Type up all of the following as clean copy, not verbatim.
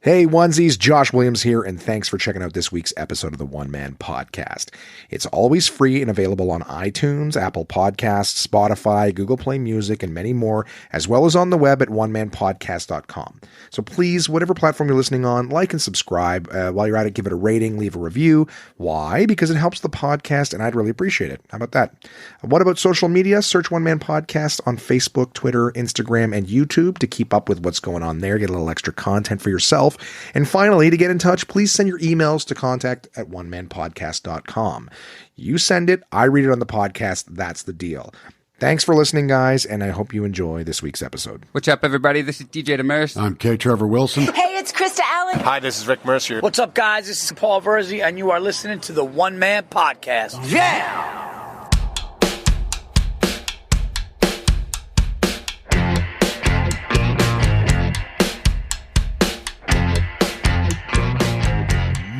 Hey onesies, Josh Williams here, and thanks for checking out this week's episode of the One Man Podcast. It's always free and available on iTunes, Apple Podcasts, Spotify, Google Play Music, and many more, as well as on the web at onemanpodcast.com. So please, whatever platform you're listening on, like and subscribe. While you're at it, give it a rating, leave a review. Why? Because it helps the podcast, and I'd really appreciate it. How about that? What about social media? Search One Man Podcast on Facebook, Twitter, Instagram, and YouTube to keep up with what's going on there. Get a little extra content for yourself. And finally, to get in touch, please send your emails to contact@onemanpodcast.com. You send it, I read it on the podcast. That's the deal. Thanks for listening, guys, and I hope you enjoy this week's episode. What's up, everybody? This is DJ Demers. I'm K. Trevor Wilson. Hey, it's Krista Allen. Hi, this is Rick Mercier. What's up, guys? This is Paul Verzi, and you are listening to the One Man Podcast. Yeah!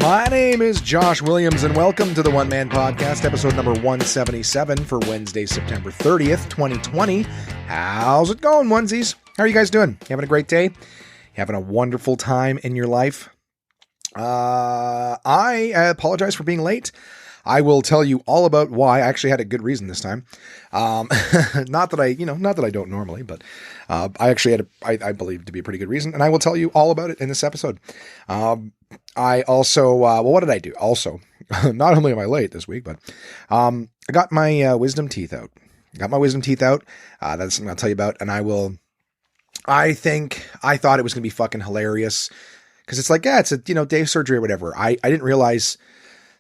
My name is Josh Williams, and welcome to the One Man Podcast, episode number 177 for Wednesday, September 30th, 2020. How's it going, onesies? How are you guys doing? You having a great day? You having a wonderful time in your life? I apologize for being late. I will tell you all about why. I actually had a good reason this time. Not that I don't normally, but I actually had I believe to be a pretty good reason, and I will tell you all about it in this episode. I also, what did I do? Also, not only am I late this week, but I got my wisdom teeth out. That's something I'll tell you about, and I thought it was going to be fucking hilarious, because it's like, yeah, it's a, day surgery or whatever. I didn't realize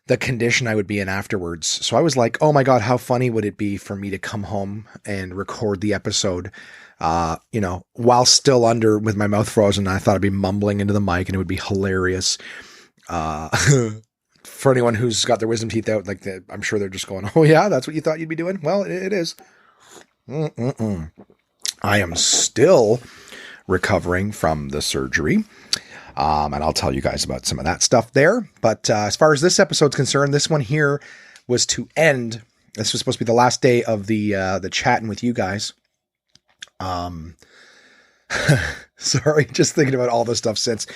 the condition I would be in afterwards. So I was like, oh my God, how funny would it be for me to come home and record the episode, while still with my mouth frozen. I thought I'd be mumbling into the mic and it would be hilarious. For anyone who's got their wisdom teeth out, I'm sure they're just going, oh yeah, that's what you thought you'd be doing? Well, it is. I am still recovering from the surgery. And I'll tell you guys about some of that stuff there. But as far as this episode's concerned, this one here was to end. This was supposed to be the last day of the chatting with you guys. Sorry, just thinking about all the stuff since.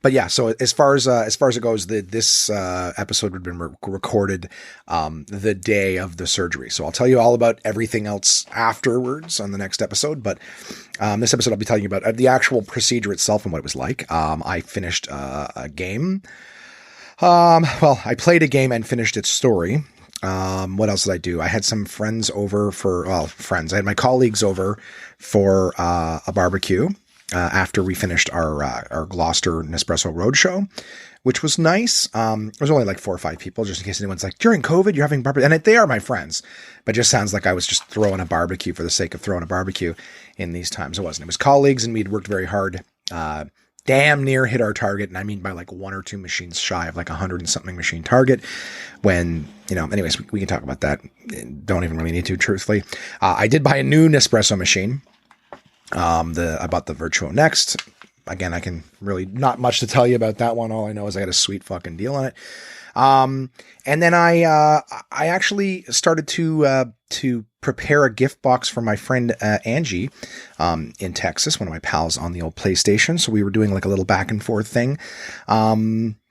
But yeah, so as far as it goes, this episode would have been recorded the day of the surgery. So I'll tell you all about everything else afterwards on the next episode. But this episode, I'll be telling you about the actual procedure itself and what it was like. I finished a game. I played a game and finished its story. What else did I do? I had some friends over friends. I had my colleagues over for a barbecue. After we finished our Gloucester Nespresso Roadshow, which was nice. There was only like 4 or 5 people, just in case anyone's like, during COVID, you're having barbecue. And they are my friends, but it just sounds like I was just throwing a barbecue for the sake of throwing a barbecue in these times. It wasn't. It was colleagues, and we'd worked very hard, damn near hit our target. And I mean by like 1 or 2 machines shy of like 100 and something machine target. When, anyways, we can talk about that. Don't even really need to, truthfully. I did buy a new Nespresso machine. I bought the Virtuo Next. Again, I can really not much to tell you about that one. All I know is I got a sweet fucking deal on it. And then I actually started to prepare a gift box for my friend, Angie, in Texas, one of my pals on the old PlayStation. So we were doing like a little back and forth thing.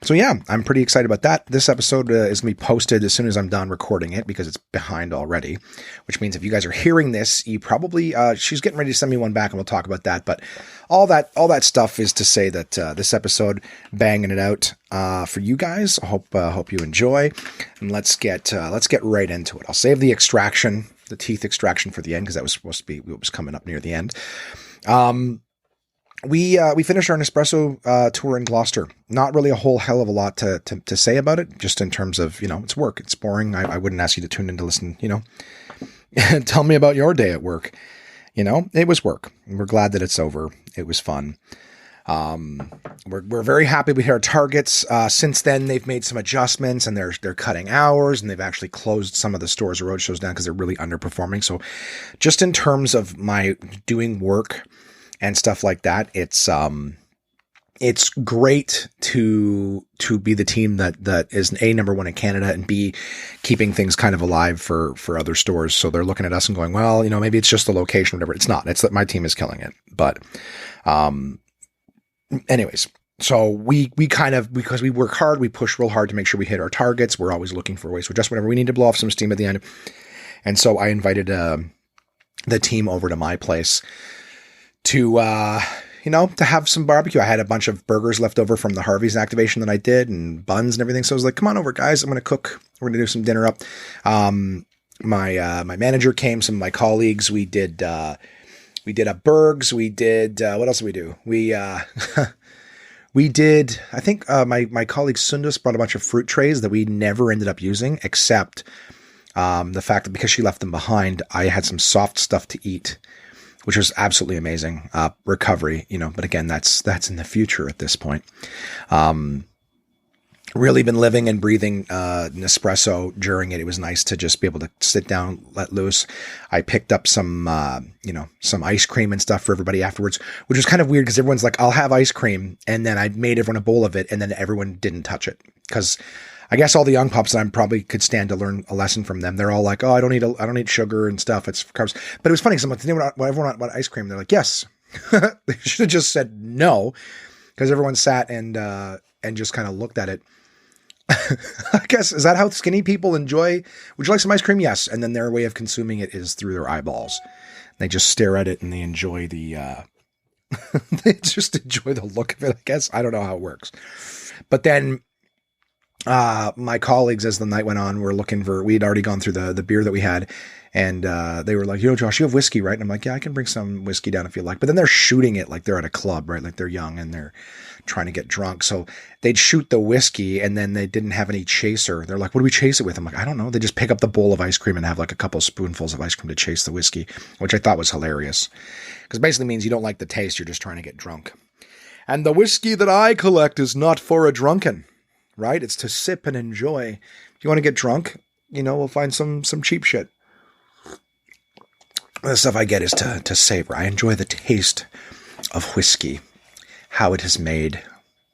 So yeah, I'm pretty excited about that. This episode is going to be posted as soon as I'm done recording it, because it's behind already, which means if you guys are hearing this, you probably, she's getting ready to send me one back and we'll talk about that. But all that stuff is to say that, this episode, banging it out, for you guys. I hope you enjoy, and let's get right into it. I'll save the teeth extraction for the end, because that was supposed to be what was coming up near the end. We finished our Nespresso tour in Gloucester. Not really a whole hell of a lot to say about it, just in terms of, it's work. It's boring. I wouldn't ask you to tune in to listen, tell me about your day at work. It was work. We're glad that it's over. It was fun. We're very happy we hit our targets. Since then, they've made some adjustments, and they're cutting hours, and they've actually closed some of the stores or roadshows down because they're really underperforming. So just in terms of my doing work and stuff like that, it's great to be the team that is number one in Canada, and B, keeping things kind of alive for other stores. So they're looking at us and going, well, maybe it's just the location, whatever. It's not. It's that my team is killing it. But, anyways, So we kind of, because we work hard, we push real hard to make sure we hit our targets. We're always looking for ways to adjust whenever we need to blow off some steam at the end. And so I invited the team over to my place to, to have some barbecue. I had a bunch of burgers left over from the Harvey's activation that I did and buns and everything. So I was like, come on over, guys. I'm going to cook. We're going to do some dinner up. My manager came, some of my colleagues. We did a burgers. We did, what else did we do? We did, I think my colleague Sundus brought a bunch of fruit trays that we never ended up using, except the fact that because she left them behind, I had some soft stuff to eat, which was absolutely amazing. Recovery, but again, that's in the future at this point. Really been living and breathing Nespresso during it. It was nice to just be able to sit down, let loose. I picked up some ice cream and stuff for everybody afterwards, which was kind of weird because everyone's like, I'll have ice cream. And then I made everyone a bowl of it. And then everyone didn't touch it because I guess all the young pups that I probably could stand to learn a lesson from them. They're all like, oh, I don't need sugar and stuff. It's carbs. But it was funny because I'm like, everyone want ice cream. They're like, yes. They should have just said no, because everyone sat and just kind of looked at it. I guess, is that how skinny people enjoy? Would you like some ice cream? Yes. And then their way of consuming it is through their eyeballs. They just stare at it and they enjoy they just enjoy the look of it, I guess. I don't know how it works. But then my colleagues, as the night went on, we'd already gone through the beer that we had. And they were like, Josh, you have whiskey, right? And I'm like, yeah, I can bring some whiskey down if you like. But then they're shooting it like they're at a club, right? Like they're young and they're trying to get drunk. So they'd shoot the whiskey and then they didn't have any chaser. They're like, what do we chase it with? I'm like, I don't know. They just pick up the bowl of ice cream and have like a couple spoonfuls of ice cream to chase the whiskey, which I thought was hilarious. Because basically means you don't like the taste. You're just trying to get drunk. And the whiskey that I collect is not for a drunken, right? It's to sip and enjoy. If you want to get drunk, we'll find some cheap shit. The stuff I get is to savor. I enjoy the taste of whiskey, how it is made,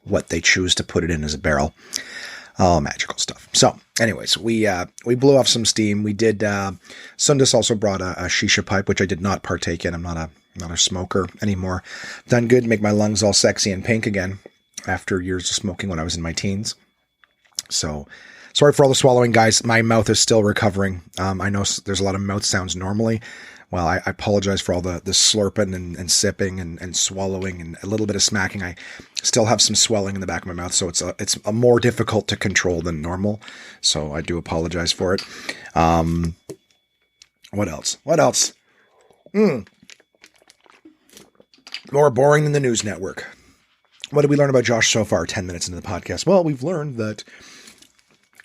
what they choose to put it in as a barrel. Oh, magical stuff. So anyways, we blew off some steam. We did, Sundus also brought a shisha pipe, which I did not partake in. I'm not a smoker anymore. Done good to make my lungs all sexy and pink again after years of smoking when I was in my teens. So sorry for all the swallowing, guys. My mouth is still recovering. I know there's a lot of mouth sounds normally. Well, I apologize for all the slurping and sipping and swallowing and a little bit of smacking. I still have some swelling in the back of my mouth, so it's a more difficult to control than normal. So I do apologize for it. What else? More boring than the news network. What did we learn about Josh so far, 10 minutes into the podcast? Well, we've learned that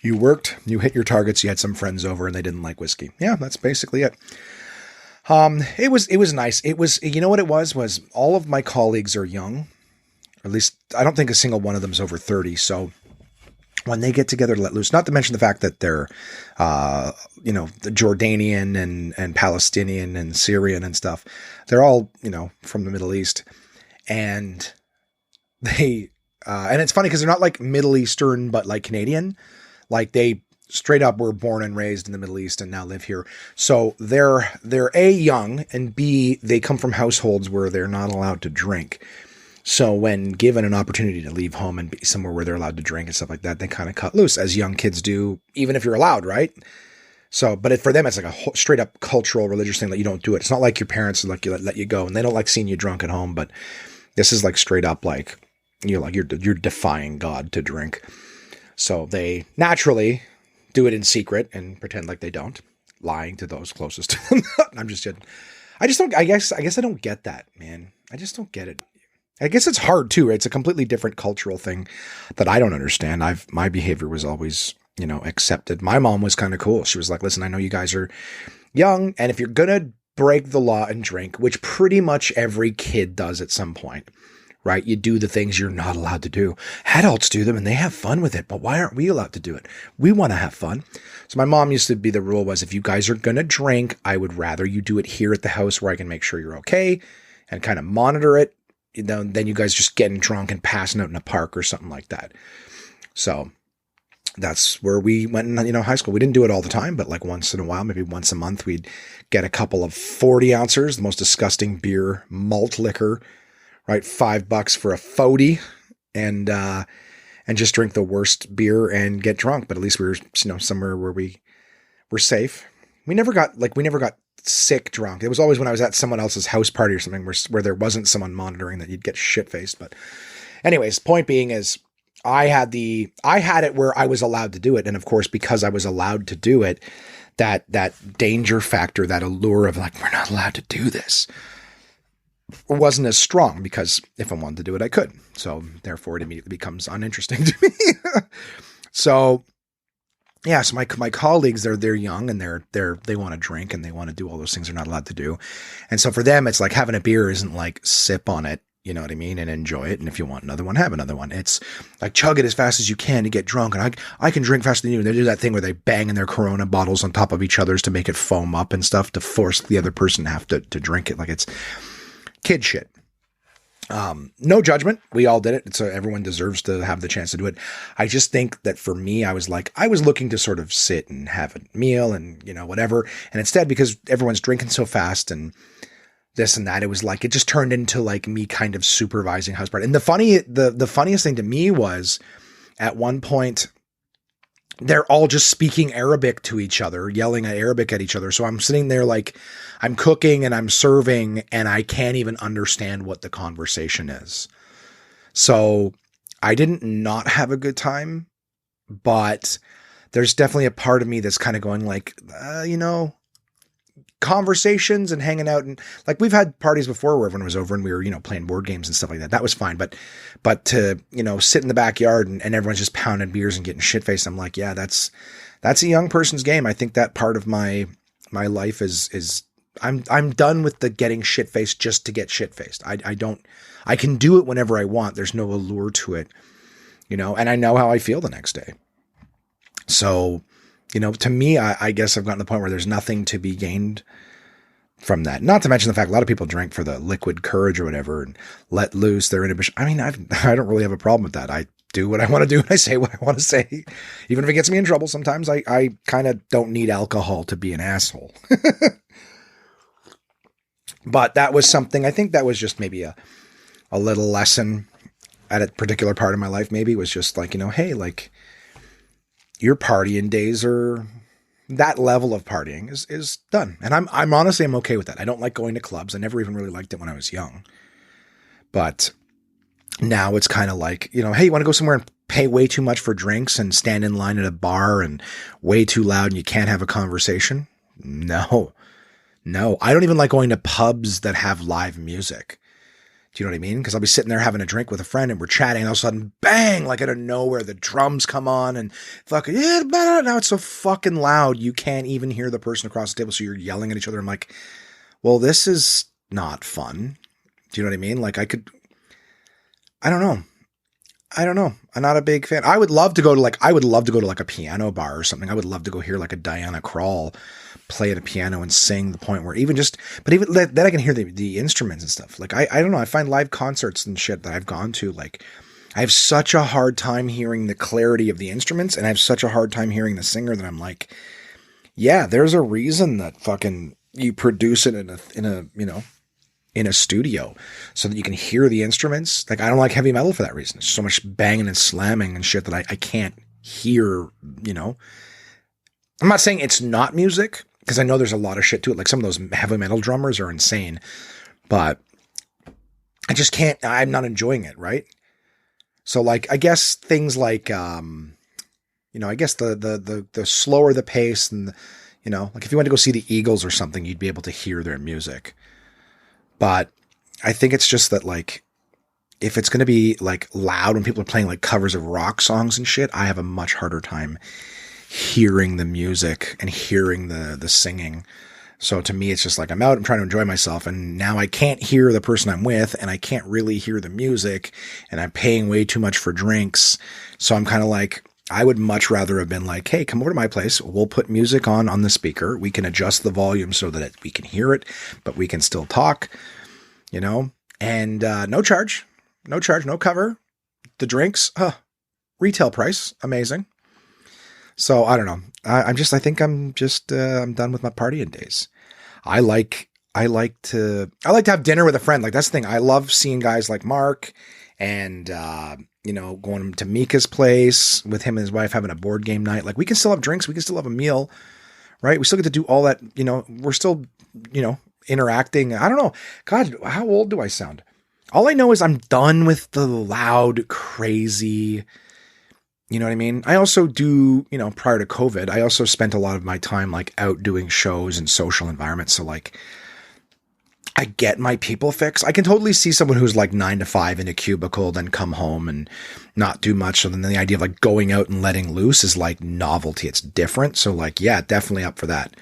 you worked, you hit your targets, you had some friends over, and they didn't like whiskey. Yeah, that's basically it. It was nice. It was, what it was all of my colleagues are young, or at least I don't think a single one of them is over 30. So when they get together to let loose, not to mention the fact that they're, the Jordanian and Palestinian and Syrian and stuff, they're all, from the Middle East, and they, and it's funny because they're not like Middle Eastern, but like Canadian, like they straight up were born and raised in the Middle East and now live here. So they're A, young, and B, they come from households where they're not allowed to drink. So when given an opportunity to leave home and be somewhere where they're allowed to drink and stuff like that, they kind of cut loose, as young kids do, even if you're allowed, right? So, but for them, it's like a straight up cultural, religious thing that you don't do it. It's not like your parents like you let you go, and they don't like seeing you drunk at home. But this is like straight up like you're defying God to drink. So they naturally do it in secret and pretend like they don't, lying to those closest to them. I'm just kidding. I guess I don't get that, man. I just don't get it. I guess it's hard too, right? It's a completely different cultural thing that I don't understand. My behavior was always, accepted. My mom was kind of cool. She was like, listen, I know you guys are young, and if you're going to break the law and drink, which pretty much every kid does at some point, right? You do the things you're not allowed to do. Adults do them and they have fun with it, but why aren't we allowed to do it? We want to have fun. So my mom used to be, the rule was, if you guys are going to drink, I would rather you do it here at the house where I can make sure you're okay and kind of monitor it. Then you guys just getting drunk and passing out in a park or something like that. So that's where we went in, high school. We didn't do it all the time, but like once in a while, maybe once a month, we'd get a couple of 40 ounces, the most disgusting beer, malt liquor, right? $5 for a 40. and just drink the worst beer and get drunk. But at least we were, somewhere where we were safe. We never got sick drunk. It was always when I was at someone else's house party or something where there wasn't someone monitoring that you'd get shit faced. But anyways, point being is I had it where I was allowed to do it. And of course, because I was allowed to do it, that danger factor, that allure of like, we're not allowed to do this, wasn't as strong, because if I wanted to do it, I could. So therefore it immediately becomes uninteresting to me. So yeah, so my colleagues, they're young and they want to drink and they want to do all those things they're not allowed to do. And so for them, it's like having a beer isn't like sip on it, you know what I mean, and enjoy it. And if you want another one, have another one. It's like chug it as fast as you can to get drunk. And I can drink faster than you. And they do that thing where they bang in their Corona bottles on top of each other's to make it foam up and stuff to force the other person to have to drink it. Like it's kid shit. No judgment. We all did it. So everyone deserves to have the chance to do it. I just think that for me, I was looking to sort of sit and have a meal and, whatever. And instead, because everyone's drinking so fast and this and that, it was like, it just turned into like me kind of supervising house party. And the funniest thing to me was at one point, they're all just speaking Arabic to each other, yelling at Arabic at each other. So I'm sitting there like I'm cooking and I'm serving and I can't even understand what the conversation is. So I didn't not have a good time, but there's definitely a part of me that's kind of going like, conversations and hanging out. And like, we've had parties before where everyone was over and we were, playing board games and stuff like that. That was fine. But to, sit in the backyard and everyone's just pounding beers and getting shit faced. I'm like, yeah, that's a young person's game. I think that part of my life is I'm done with the getting shit faced just to get shit faced. I can do it whenever I want. There's no allure to it, and I know how I feel the next day. So, to me, I guess I've gotten to the point where there's nothing to be gained from that. Not to mention the fact a lot of people drink for the liquid courage or whatever and let loose their inhibition. I mean, I don't really have a problem with that. I do what I want to do and I say what I want to say. Even if it gets me in trouble, sometimes I kind of don't need alcohol to be an asshole. But that was something, I think that was just maybe a little lesson at a particular part of my life. Maybe it was just like, hey, like, your partying days are, that level of partying is done. And I'm honestly, I'm okay with that. I don't like going to clubs. I never even really liked it when I was young, but now it's kind of like, hey, you want to go somewhere and pay way too much for drinks and stand in line at a bar and way too loud and you can't have a conversation? No, I don't even like going to pubs that have live music. Do you know what I mean? Because I'll be sitting there having a drink with a friend and we're chatting and all of a sudden, bang, like out of nowhere, the drums come on and fucking, yeah, now it's so fucking loud. You can't even hear the person across the table. So you're yelling at each other. I'm like, well, this is not fun. Do you know what I mean? Like I don't know. I'm not a big fan. I would love to go to like a piano bar or something. I would love to go hear like a Diana Krall play at a piano and sing, the point where even then I can hear the instruments and stuff. Like, I don't know. I find live concerts and shit that I've gone to, like, I have such a hard time hearing the clarity of the instruments and I have such a hard time hearing the singer that I'm like, yeah, there's a reason that fucking you produce it in a studio so that you can hear the instruments. Like, I don't like heavy metal for that reason. It's so much banging and slamming and shit that I can't hear, I'm not saying it's not music, because I know there's a lot of shit to it. Like some of those heavy metal drummers are insane, but I just can't, I'm not enjoying it. Right. So like, I guess things like, I guess the slower the pace and, like if you went to go see the Eagles or something, you'd be able to hear their music. But I think it's just that, like, if it's going to be like loud when people are playing like covers of rock songs and shit, I have a much harder time hearing the music and hearing the singing. So to me, it's just like, I'm out, I'm trying to enjoy myself. And now I can't hear the person I'm with and I can't really hear the music and I'm paying way too much for drinks. So I'm kind of like, I would much rather have been like, hey, come over to my place. We'll put music on the speaker. We can adjust the volume so that we can hear it, but we can still talk, and no charge, no cover. The drinks, retail price, amazing. So I don't know. I think I'm done with my partying days. I like to have dinner with a friend. Like that's the thing. I love seeing guys like Mark and going to Mika's place with him and his wife having a board game night. Like we can still have drinks. We can still have a meal, right? We still get to do all that. We're still, interacting. I don't know. God, how old do I sound? All I know is I'm done with the loud, crazy, you know what I mean? I also do, prior to COVID, I also spent a lot of my time like out doing shows and social environments. So like, I get my people fix. I can totally see someone who's like 9 to 5 in a cubicle, then come home and not do much. So then the idea of like going out and letting loose is like novelty. It's different. So like, yeah, definitely up for that.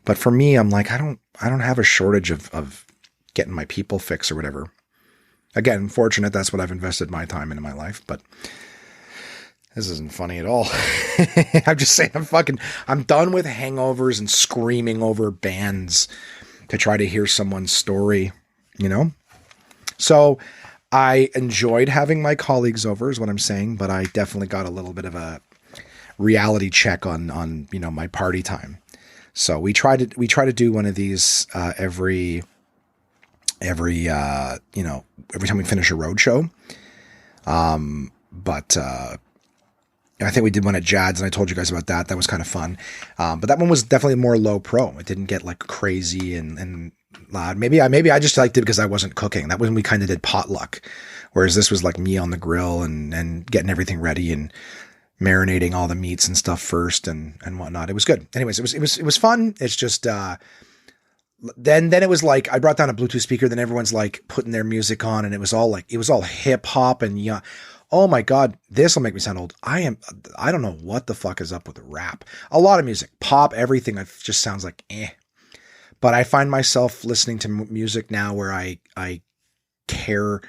But for me, I'm like, I don't have a shortage of getting my people fix or whatever. Again, fortunate. That's what I've invested my time into my life, but this isn't funny at all. I'm just saying I'm done with hangovers and screaming over bands to try to hear someone's story, So I enjoyed having my colleagues over is what I'm saying, but I definitely got a little bit of a reality check on my party time. So we try to do one of these every time we finish a road show. But I think we did one at Jad's and I told you guys about that. That was kind of fun. But that one was definitely more low pro. It didn't get like crazy and loud. Maybe I just liked it because I wasn't cooking. That was when we kind of did potluck. Whereas this was like me on the grill and getting everything ready and marinating all the meats and stuff first and whatnot. It was good. Anyways, it was fun. It's just, then it was like, I brought down a Bluetooth speaker, then everyone's like putting their music on and it was all hip hop and yeah. Oh my God, this will make me sound old. I don't know what the fuck is up with rap. A lot of music, pop, everything just sounds like eh. But I find myself listening to music now where I care.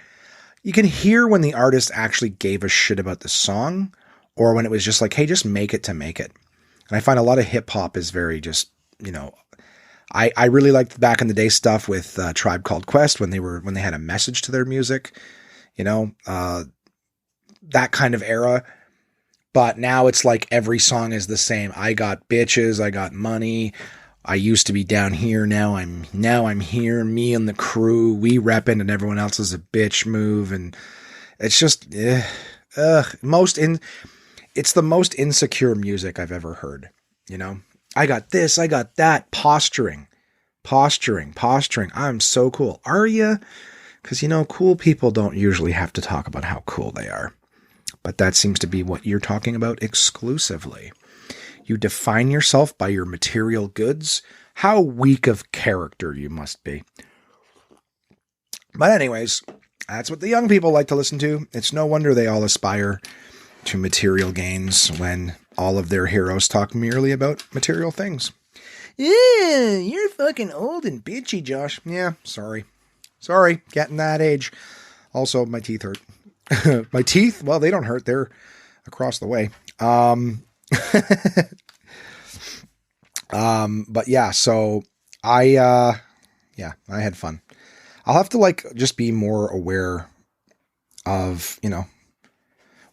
You can hear when the artist actually gave a shit about the song or when it was just like, hey, just make it to make it. And I find a lot of hip hop is very just, I really liked back in the day stuff with Tribe Called Quest when they had a message to their music, that kind of era. But now it's like every song is the same. I got bitches, I got money. I used to be down here. Now I'm here. Me and the crew, we repping and everyone else is a bitch move. And it's just, it's the most insecure music I've ever heard. I got this, I got that. Posturing. I'm so cool. Are you? Because, cool people don't usually have to talk about how cool they are. But that seems to be what you're talking about exclusively. You define yourself by your material goods. How weak of character you must be. But anyways, that's what the young people like to listen to. It's no wonder they all aspire to material gains when all of their heroes talk merely about material things. Yeah, you're fucking old and bitchy, Josh. Yeah, sorry, getting that age. Also, my teeth hurt. My teeth, well, they don't hurt. They're across the way. But yeah, so I had fun. I'll have to just be more aware of,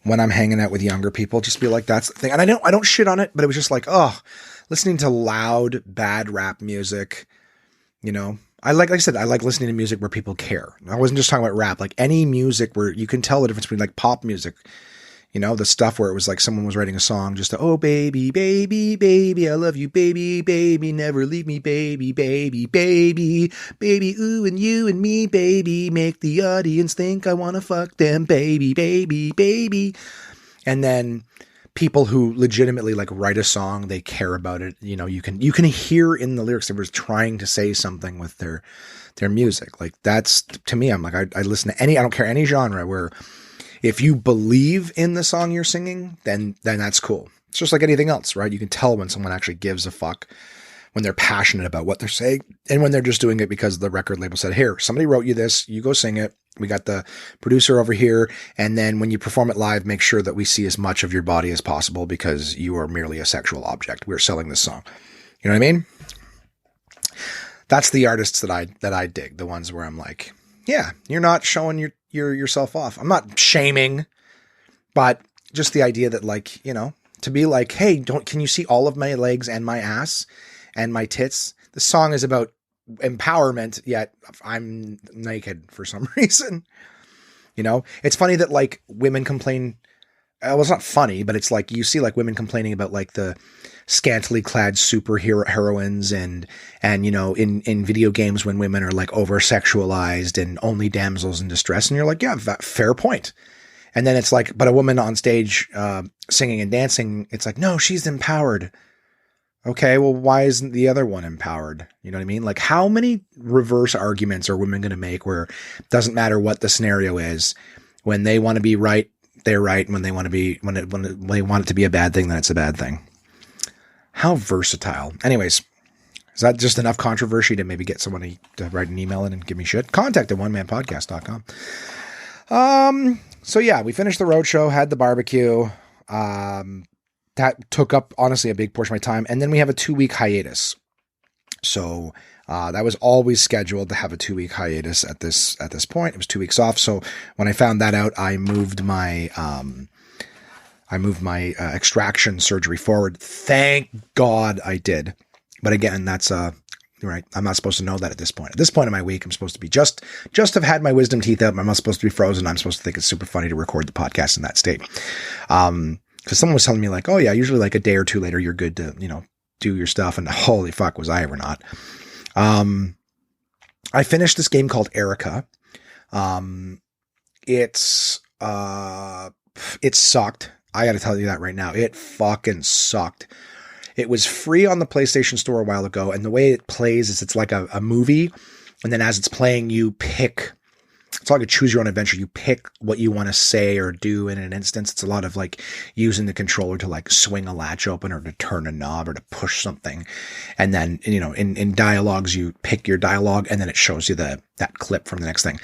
when I'm hanging out with younger people, just be like, that's the thing. And I don't shit on it, but it was just like, listening to loud, bad rap music, like I said, I like listening to music where people care. I wasn't just talking about rap, like any music where you can tell the difference between like pop music, the stuff where it was like someone was writing a song just to, oh, baby, baby, baby, I love you, baby, baby, never leave me, baby, baby, baby, baby, ooh, and you and me, baby, make the audience think I want to fuck them, baby, baby, baby. And then people who legitimately like write a song, they care about it. You can hear in the lyrics they were trying to say something with their music. Like that's, to me, I'm like, I listen to I don't care any genre where if you believe in the song you're singing, then that's cool. It's just like anything else, right? You can tell when someone actually gives a fuck, when they're passionate about what they're saying, and when they're just doing it because the record label said, here, somebody wrote you this, you go sing it. We got the producer over here. And then when you perform it live, make sure that we see as much of your body as possible because you are merely a sexual object. We're selling this song. You know what I mean? That's the artists that I dig. The ones where I'm like, yeah, you're not showing yourself off. I'm not shaming, but just the idea that to be like, hey, can you see all of my legs and my ass and my tits? The song is about empowerment, yet I'm naked for some reason. You know, it's funny that like women complain. Well, it's not funny, but it's like you see like women complaining about like the scantily clad superhero heroines and you know in video games when women are like over sexualized and only damsels in distress, and you're like, yeah, fair point. And then it's like, but a woman on stage singing and dancing, it's like, no, she's empowered. Okay, well, why isn't the other one empowered? You know what I mean? Like, how many reverse arguments are women going to make where it doesn't matter what the scenario is, when they want to be right, they're right. When they want to be, when they want it to be a bad thing, then it's a bad thing. How versatile. Anyways, is that just enough controversy to maybe get someone to write an email in and give me shit? Contact at onemanpodcast.com. So yeah, we finished the roadshow, had the barbecue. That took up, honestly, a big portion of my time. And then we have a 2-week hiatus. So that was always scheduled to have a 2-week hiatus at this point. It was 2 weeks off. So when I found that out, I moved my extraction surgery forward. Thank God I did. But again, that's right. I'm not supposed to know that at this point. At this point in my week, I'm supposed to be just have had my wisdom teeth out. I'm not supposed to be frozen. I'm supposed to think it's super funny to record the podcast in that state. Because someone was telling me like, oh yeah, usually like a day or two later, you're good to, you know, do your stuff. And holy fuck, was I ever not. I finished this game called Erica. It sucked. I got to tell you that right now. It fucking sucked. It was free on the PlayStation Store a while ago. And the way it plays is it's like a movie. And then as it's playing, you pick, it's like a choose your own adventure. You pick what you want to say or do in an instance. It's a lot of like using the controller to like swing a latch open or to turn a knob or to push something. And then, you know, in dialogues, you pick your dialogue and then it shows you that clip from the next thing.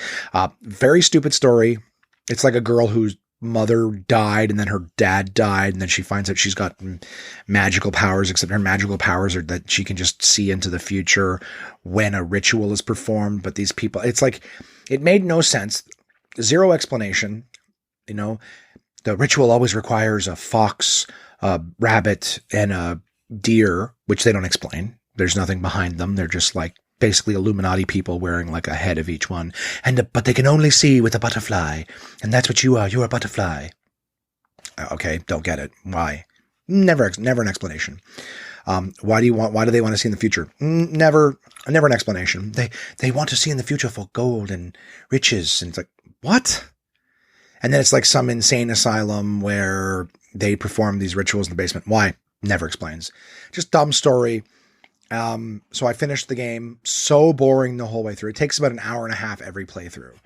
Very stupid story. It's like a girl whose mother died and then her dad died. And then she finds out she's got magical powers, except her magical powers are that she can just see into the future when a ritual is performed. But these people, it's like, it made no sense. Zero explanation. You know, the ritual always requires a fox, a rabbit, and a deer, which they don't explain. There's nothing behind them. They're just like basically Illuminati people wearing like a head of each one. But they can only see with a butterfly. And that's what you are. You're a butterfly. Okay, don't get it. Why? Never an explanation. Why do they want to see in the future? Never an explanation. They want to see in the future for gold and riches. And it's like, what? And then it's like some insane asylum where they perform these rituals in the basement. Why? Never explains. Just dumb story. So I finished the game. So boring the whole way through. It takes about an hour and a half every playthrough.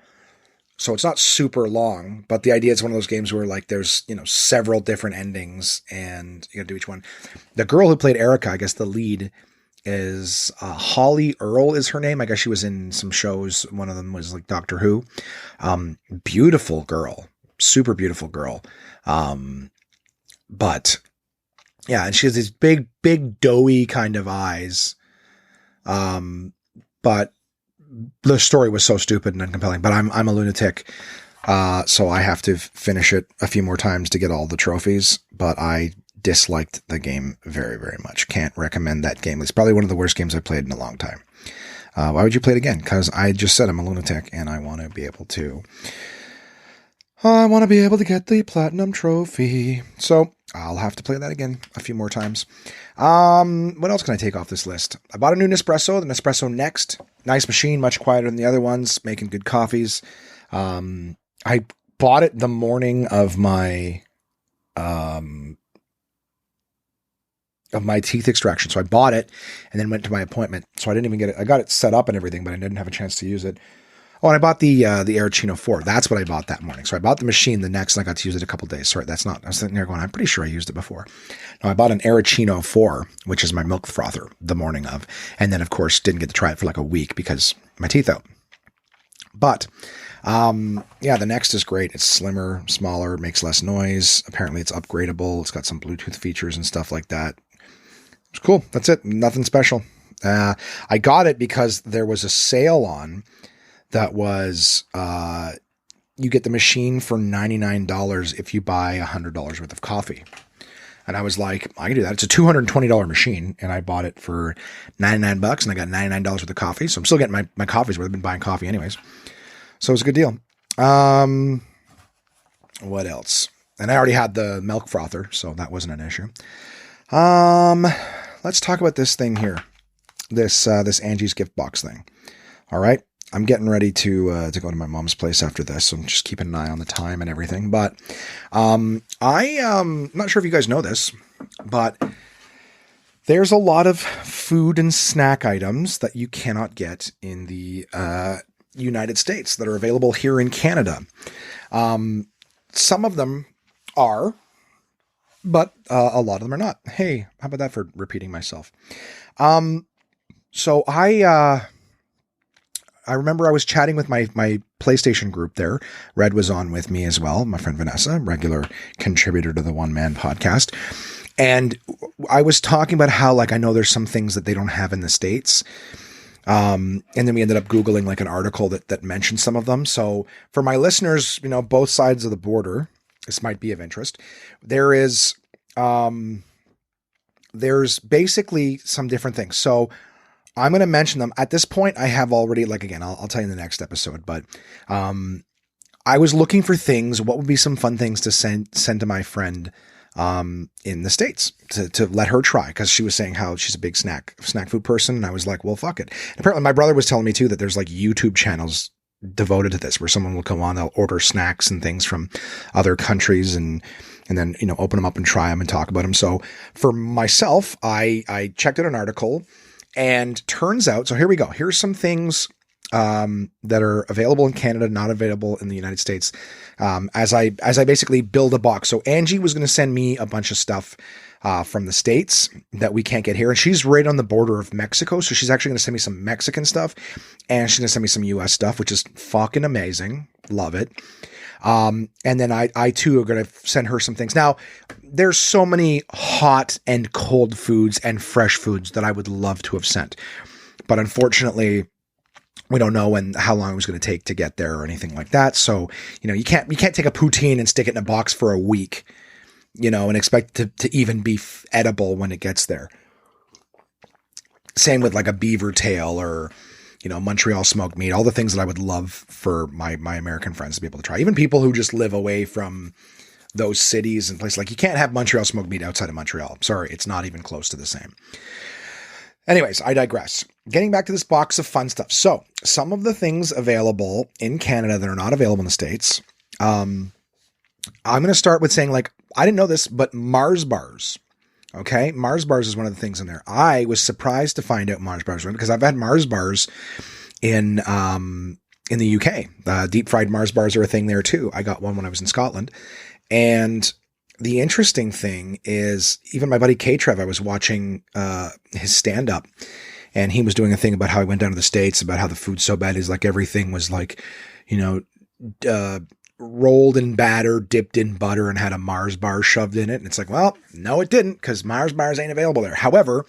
So it's not super long, but the idea is one of those games where like there's, you know, several different endings and you gotta do each one. The girl who played Erica, I guess the lead is Holly Earl is her name. I guess she was in some shows. One of them was like Doctor Who. Beautiful girl, super beautiful girl. But yeah, and she has these big doughy kind of eyes. But the story was so stupid and uncompelling, but I'm a lunatic. So I have to finish it a few more times to get all the trophies, but I disliked the game very, very much. Can't recommend that game. It's probably one of the worst games I've played in a long time. Why would you play it again? Because I just said I'm a lunatic and I want to be able to get the platinum trophy. So I'll have to play that again a few more times. What else can I take off this list? I bought a new Nespresso, the Nespresso Next. Nice machine, much quieter than the other ones, making good coffees. I bought it the morning of my teeth extraction. So I bought it and then went to my appointment. So I didn't even get it. I got it set up and everything, but I didn't have a chance to use it. Oh, and I bought the Aerochino 4. That's what I bought that morning. So I bought the machine the next, and I got to use it a couple days. Sorry, that's not, I was sitting there going, I'm pretty sure I used it before. No, I bought an Aerochino 4, which is my milk frother, the morning of. And then, of course, didn't get to try it for like a week because my teeth out. But, yeah, the Next is great. It's slimmer, smaller, makes less noise. Apparently it's upgradable. It's got some Bluetooth features and stuff like that. It's cool. That's it. Nothing special. I got it because there was a sale on that was, you get the machine for $99 if you buy $100 worth of coffee. And I was like, I can do that. It's a $220 machine. And I bought it for $99 and I got $99 worth of coffee. So I'm still getting my coffees where I've been buying coffee anyways. So it was a good deal. What else? And I already had the milk frother, so that wasn't an issue. Let's talk about this thing here. This Angie's gift box thing. All right. I'm getting ready to go to my mom's place after this, so I'm just keeping an eye on the time and everything. But I'm not sure if you guys know this, but there's a lot of food and snack items that you cannot get in the United States that are available here in Canada. Some of them are, but a lot of them are not. Hey, how about that for repeating myself? So I remember I was chatting with my PlayStation group there. Red was on with me as well. My friend Vanessa, regular contributor to the One Man podcast. And I was talking about how, like, I know there's some things that they don't have in the States. And then we ended up Googling like an article that mentioned some of them. So for my listeners, you know, both sides of the border, this might be of interest. There's basically some different things. So I'm going to mention them. At this point, I have already, like, again, I'll tell you in the next episode, but I was looking for things. What would be some fun things to send to my friend in the States to let her try, because she was saying how she's a big snack food person. And I was like, well, fuck it. And apparently my brother was telling me too that there's like YouTube channels devoted to this where someone will come on, they'll order snacks and things from other countries and then, you know, open them up and try them and talk about them. So for myself, I checked out an article, and turns out, so here we go. Here's some things that are available in Canada, not available in the United States. As I basically build a box. So Angie was going to send me a bunch of stuff from the States that we can't get here. And she's right on the border of Mexico. So she's actually going to send me some Mexican stuff, and she's going to send me some US stuff, which is fucking amazing. Love it. And then I too are going to send her some things. Now, there's so many hot and cold foods and fresh foods that I would love to have sent, but unfortunately, we don't know how long it was going to take to get there or anything like that. So, you know, you can't take a poutine and stick it in a box for a week, you know, and expect it to even be edible when it gets there. Same with like a beaver tail or, you know, Montreal smoked meat, all the things that I would love for my American friends to be able to try. Even people who just live away from those cities and places. Like, you can't have Montreal smoked meat outside of Montreal. Sorry, it's not even close to the same. Anyways, I digress. Getting back to this box of fun stuff. So some of the things available in Canada that are not available in the States. I'm going to start with saying, like, I didn't know this, but Mars bars. Okay. Mars bars is one of the things in there. I was surprised to find out Mars bars because I've had Mars bars in the UK. Deep fried Mars bars are a thing there too. I got one when I was in Scotland. And the interesting thing is, even my buddy K-Trev, I was watching his stand-up, and he was doing a thing about how he went down to the States, about how the food's so bad. He's like, everything was like, you know, rolled in batter, dipped in butter, and had a Mars bar shoved in it. And it's like, well, no, it didn't, because Mars bars ain't available there. However,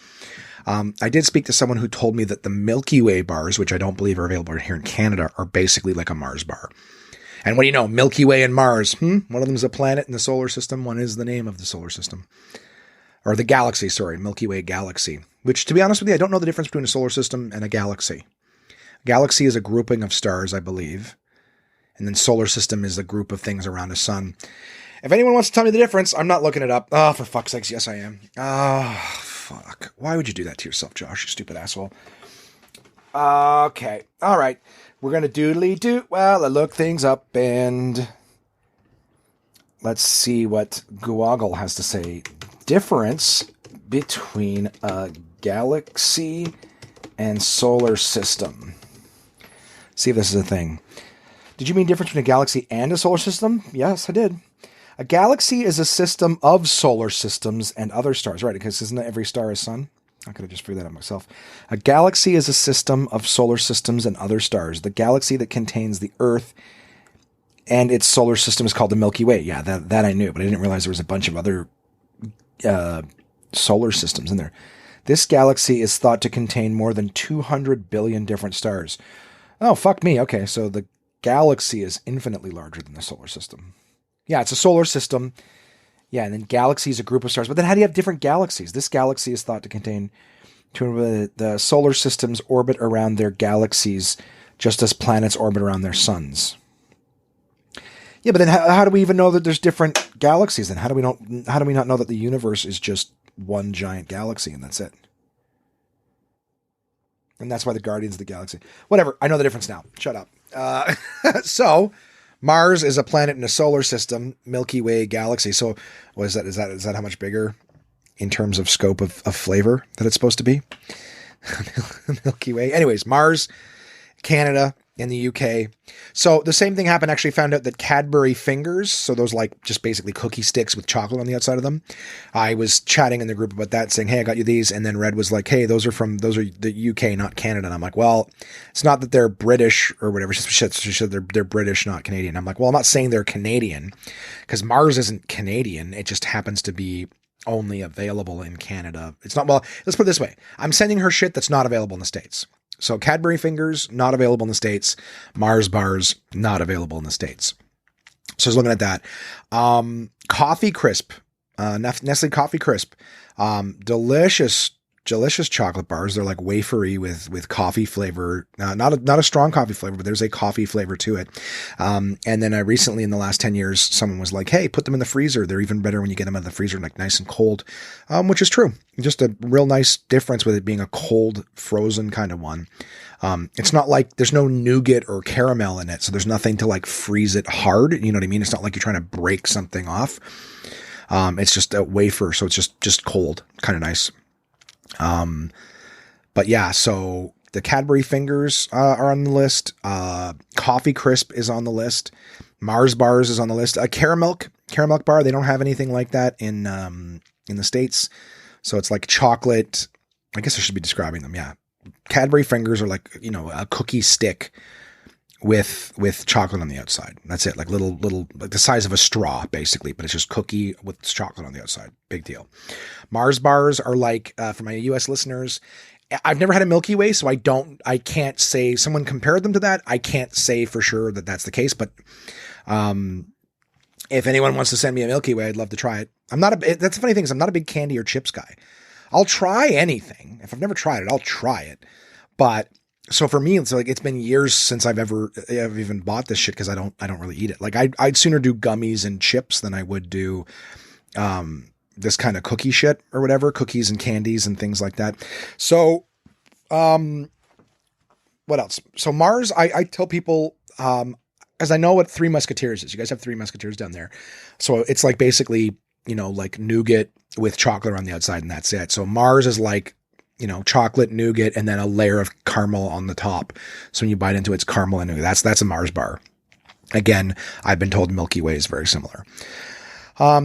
I did speak to someone who told me that the Milky Way bars, which I don't believe are available here in Canada, are basically like a Mars bar. And what do you know? Milky Way and Mars. One of them is a planet in the solar system. One is the name of the solar system. Or the galaxy, sorry. Milky Way galaxy. Which, to be honest with you, I don't know the difference between a solar system and a galaxy. A galaxy is a grouping of stars, I believe. And then solar system is a group of things around a sun. If anyone wants to tell me the difference, I'm not looking it up. Oh, for fuck's sakes, yes I am. Oh, fuck. Why would you do that to yourself, Josh, you stupid asshole? Okay. All right. We're going to doodly do. Well, I look things up and let's see what Google has to say. Difference between a galaxy and solar system. See if this is a thing. Did you mean difference between a galaxy and a solar system? Yes, I did. A galaxy is a system of solar systems and other stars. Right, because isn't every star a sun? I could have just figured that out myself. A galaxy is a system of solar systems and other stars. The galaxy that contains the Earth and its solar system is called the Milky Way. Yeah, that I knew, but I didn't realize there was a bunch of other solar systems in there. This galaxy is thought to contain more than 200 billion different stars. Oh, fuck me. Okay, so the galaxy is infinitely larger than the solar system. Yeah, it's a solar system. Yeah, and then galaxy is a group of stars. But then how do you have different galaxies? This galaxy is thought to contain the solar systems orbit around their galaxies just as planets orbit around their suns. Yeah, but then how do we even know that there's different galaxies? Then how do we not know that the universe is just one giant galaxy and that's it? And that's why the Guardians of the Galaxy. Whatever. I know the difference now. Shut up. So Mars is a planet in a solar system, Milky Way galaxy. So what is that? Is that how much bigger in terms of scope of flavor that it's supposed to be? Milky Way. Anyways, Mars, Canada, in the UK. So the same thing happened. Actually found out that Cadbury fingers, so those like just basically cookie sticks with chocolate on the outside of them. I was chatting in the group about that saying, hey, I got you these. And then Red was like, hey, those are the UK, not Canada. And I'm like, well, it's not that they're British or whatever. She said they're British, not Canadian. I'm like, well, I'm not saying they're Canadian because Mars isn't Canadian. It just happens to be only available in Canada. It's not, well, let's put it this way. I'm sending her shit that's not available in the States. So Cadbury fingers, not available in the States. Mars bars, not available in the States. So I was looking at that. Coffee Crisp, Nestle Coffee Crisp, delicious chocolate bars. They're like wafery with coffee flavor. Not a strong coffee flavor, but there's a coffee flavor to it. And then I recently, in the last 10 years, someone was like, hey, put them in the freezer. They're even better when you get them out of the freezer, like nice and cold, which is true. Just a real nice difference with it being a cold, frozen kind of one. It's not like there's no nougat or caramel in it. So there's nothing to like freeze it hard. You know what I mean? It's not like you're trying to break something off. It's just a wafer. So it's just cold, kind of nice. But yeah, so the Cadbury fingers are on the list. Coffee Crisp is on the list. Mars bars is on the list. Caramel bar. They don't have anything like that in the States. So it's like chocolate. I guess I should be describing them. Yeah. Cadbury fingers are like, a cookie stick with chocolate on the outside. That's it. Like little, like the size of a straw, basically, but it's just cookie with chocolate on the outside. Big deal. Mars bars are like, for my US listeners, I've never had a Milky Way, so I can't say, someone compared them to that. I can't say for sure that that's the case, but, if anyone wants to send me a Milky Way, I'd love to try it. That's the funny thing is I'm not a big candy or chips guy. I'll try anything. If I've never tried it, I'll try it. But so for me, it's like, it's been years since I've even bought this shit because I don't really eat it. Like I'd sooner do gummies and chips than I would do, this kind of cookie shit or whatever, cookies and candies and things like that. So, what else? So Mars, I tell people, as I know what Three Musketeers is. You guys have Three Musketeers down there. So it's like basically, like nougat with chocolate on the outside and that's it. So Mars is like, chocolate, nougat, and then a layer of caramel on the top. So when you bite into it, it's caramel and nougat. That's a Mars bar. Again, I've been told Milky Way is very similar.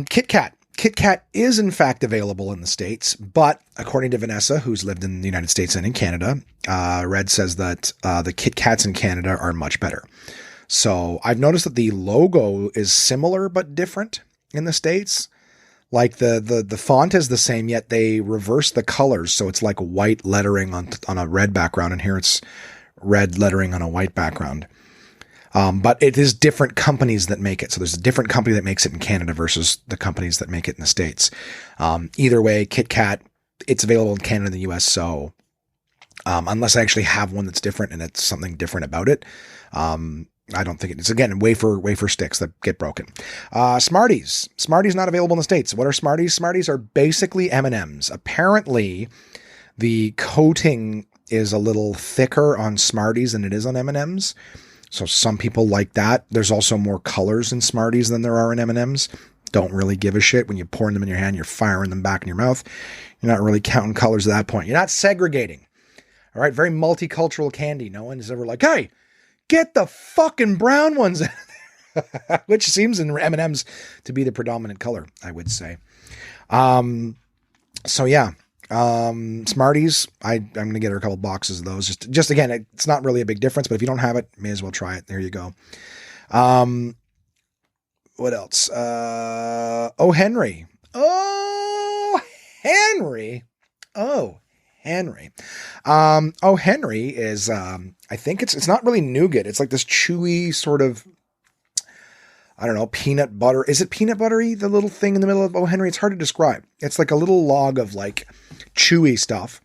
Kit Kat. Kit Kat is in fact available in the States, but according to Vanessa, who's lived in the United States and in Canada, Red says that the Kit Kats in Canada are much better. So I've noticed that the logo is similar but different in the States. Like the font is the same, yet they reverse the colors. So it's like white lettering on a red background, and here it's red lettering on a white background. But it is different companies that make it. So there's a different company that makes it in Canada versus the companies that make it in the States. Either way, Kit Kat, it's available in Canada and the US. So, unless I actually have one that's different and it's something different about it, I don't think it's, again, wafer sticks that get broken. Smarties. Smarties not available in the States. What are Smarties? Smarties are basically M&Ms. Apparently the coating is a little thicker on Smarties than it is on M&Ms. So some people like that. There's also more colors in Smarties than there are in M&Ms. Don't really give a shit. When you're pouring them in your hand, you're firing them back in your mouth. You're not really counting colors at that point. You're not segregating. All right. Very multicultural candy. No one is ever like, hey, get the fucking brown ones out of there. Which seems in M&Ms to be the predominant color, I would say. So yeah. Smarties, I'm going to get her a couple boxes of those. Just again, it's not really a big difference, but if you don't have it, may as well try it. There you go. What else? Oh, Henry. Oh, Henry is, I think it's not really nougat. It's like this chewy sort of, I don't know, peanut butter. Is it peanut buttery? The little thing in the middle of Oh Henry? It's hard to describe. It's like a little log of like chewy stuff.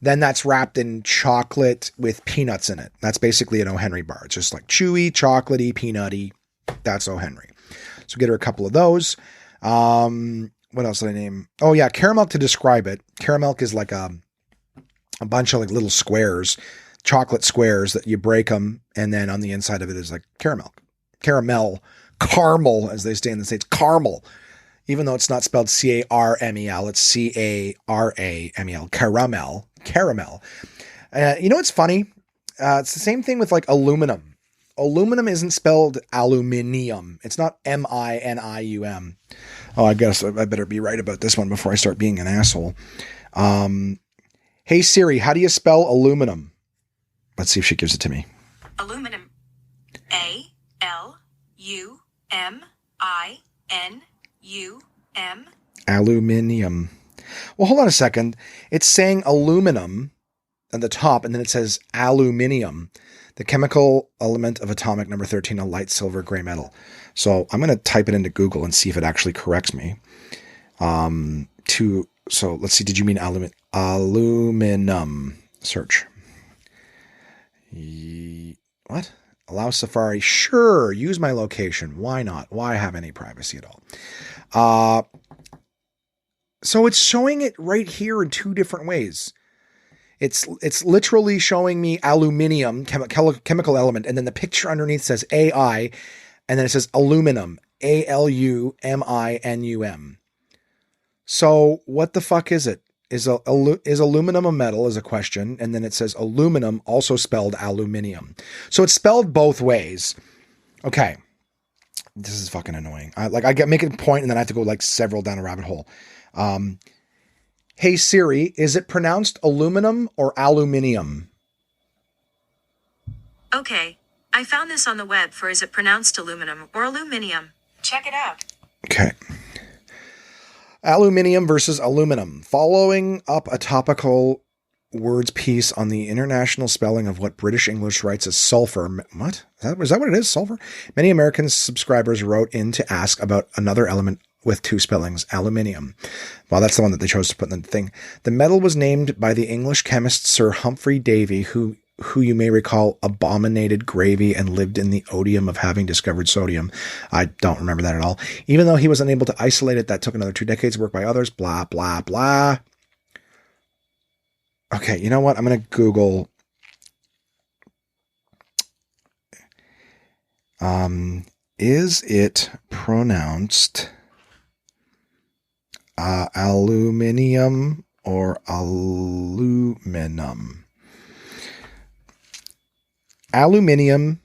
Then that's wrapped in chocolate with peanuts in it. That's basically an Oh Henry bar. It's just like chewy, chocolatey, peanutty. That's O. Henry. So get her a couple of those. What else did I name? Oh yeah, caramel to describe it. Caramel is like a bunch of like little squares, chocolate squares that you break them, and then on the inside of it is like caramel, caramel, as they say in the States, caramel. Even though it's not spelled C-A-R-M-E-L, it's C-A-R-A-M-E-L, caramel. You know what's funny? It's the same thing with like aluminum. Aluminum isn't spelled aluminium. It's not M-I-N-I-U-M. Oh, I guess I better be right about this one before I start being an asshole. Hey Siri, how do you spell aluminum? Let's see if she gives it to me. Aluminum. A-L-U-M-I-N-U-M. Aluminium. Well, hold on a second. It's saying aluminum at the top, and then it says aluminium, the chemical element of atomic number 13, a light silver gray metal. So I'm going to type it into Google and see if it actually corrects me. So let's see. Did you mean aluminum? Search. What? Allow Safari. Sure. Use my location. Why not? Why have any privacy at all? So it's showing it right here in two different ways. It's literally showing me aluminium, chemical element, and then the picture underneath says AI, and then it says aluminum, A-L-U-M-I-N-U-M. So what the fuck is it? Is aluminum a metal is a question, and then it says aluminum, also spelled aluminium. So it's spelled both ways. Okay. This is fucking annoying. I get making a point, and then I have to go like several down a rabbit hole. Hey Siri, is it pronounced aluminum or aluminium? Okay, I found this on the web for is it pronounced aluminum or aluminium. Check it out. Okay. Aluminium versus aluminum. Following up a topical words piece on the international spelling of what British English writes as sulfur. What? Is that what it is? Sulfur? Many American subscribers wrote in to ask about another element with two spellings, aluminium. Well, that's the one that they chose to put in the thing. The metal was named by the English chemist Sir Humphrey Davy, who you may recall abominated gravy and lived in the odium of having discovered sodium. I don't remember that at all. Even though he was unable to isolate it, that took another 2 decades of work by others, blah, blah, blah. Okay, you know what? I'm going to Google is it pronounced aluminium or aluminum? Aluminium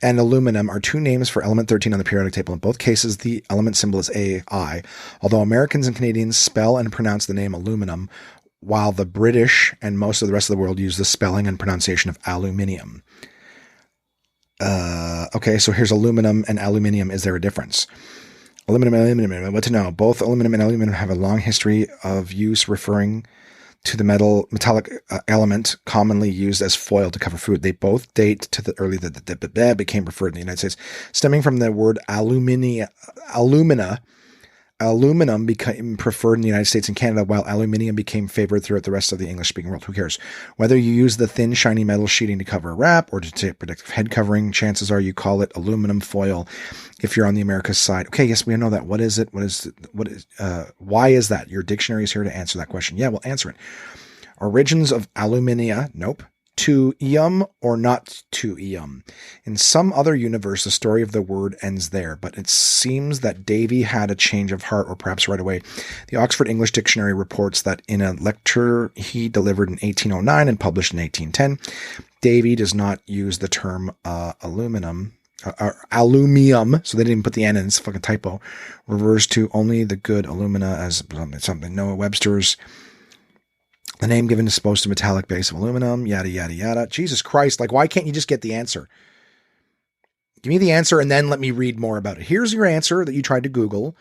and aluminum are two names for element 13 on the periodic table. In both cases, the element symbol is AI, although Americans and Canadians spell and pronounce the name aluminum, while the British and most of the rest of the world use the spelling and pronunciation of aluminium. Okay, so here's aluminum and aluminium. Is there a difference? Aluminum, what to know? Both aluminum and aluminium have a long history of use referring to the metallic element commonly used as foil to cover food. They both date to the early that became preferred in the United States, stemming from the word alumina. Aluminum became preferred in the United States and Canada, while aluminium became favored throughout the rest of the English-speaking world. Who cares? Whether you use the thin, shiny metal sheeting to cover a wrap or to take protective head covering, chances are you call it aluminum foil if you're on the Americas side. Okay, yes, we know that. What is it? Why is that? Your dictionary is here to answer that question. Yeah, we'll answer it. Origins of alumina. Nope. To ium or not to ium. In some other universe, the story of the word ends there, but it seems that Davy had a change of heart, or perhaps right away. The Oxford English Dictionary reports that in a lecture he delivered in 1809 and published in 1810, Davy does not use the term aluminum, alumium, so they didn't even put the N in, it's a fucking typo, refers to only the good alumina as something. Noah Webster's the name given is supposed to metallic base of aluminum, yada, yada, yada. Jesus Christ, like, why can't you just get the answer? Give me the answer and then let me read more about it. Here's your answer that you tried to Google.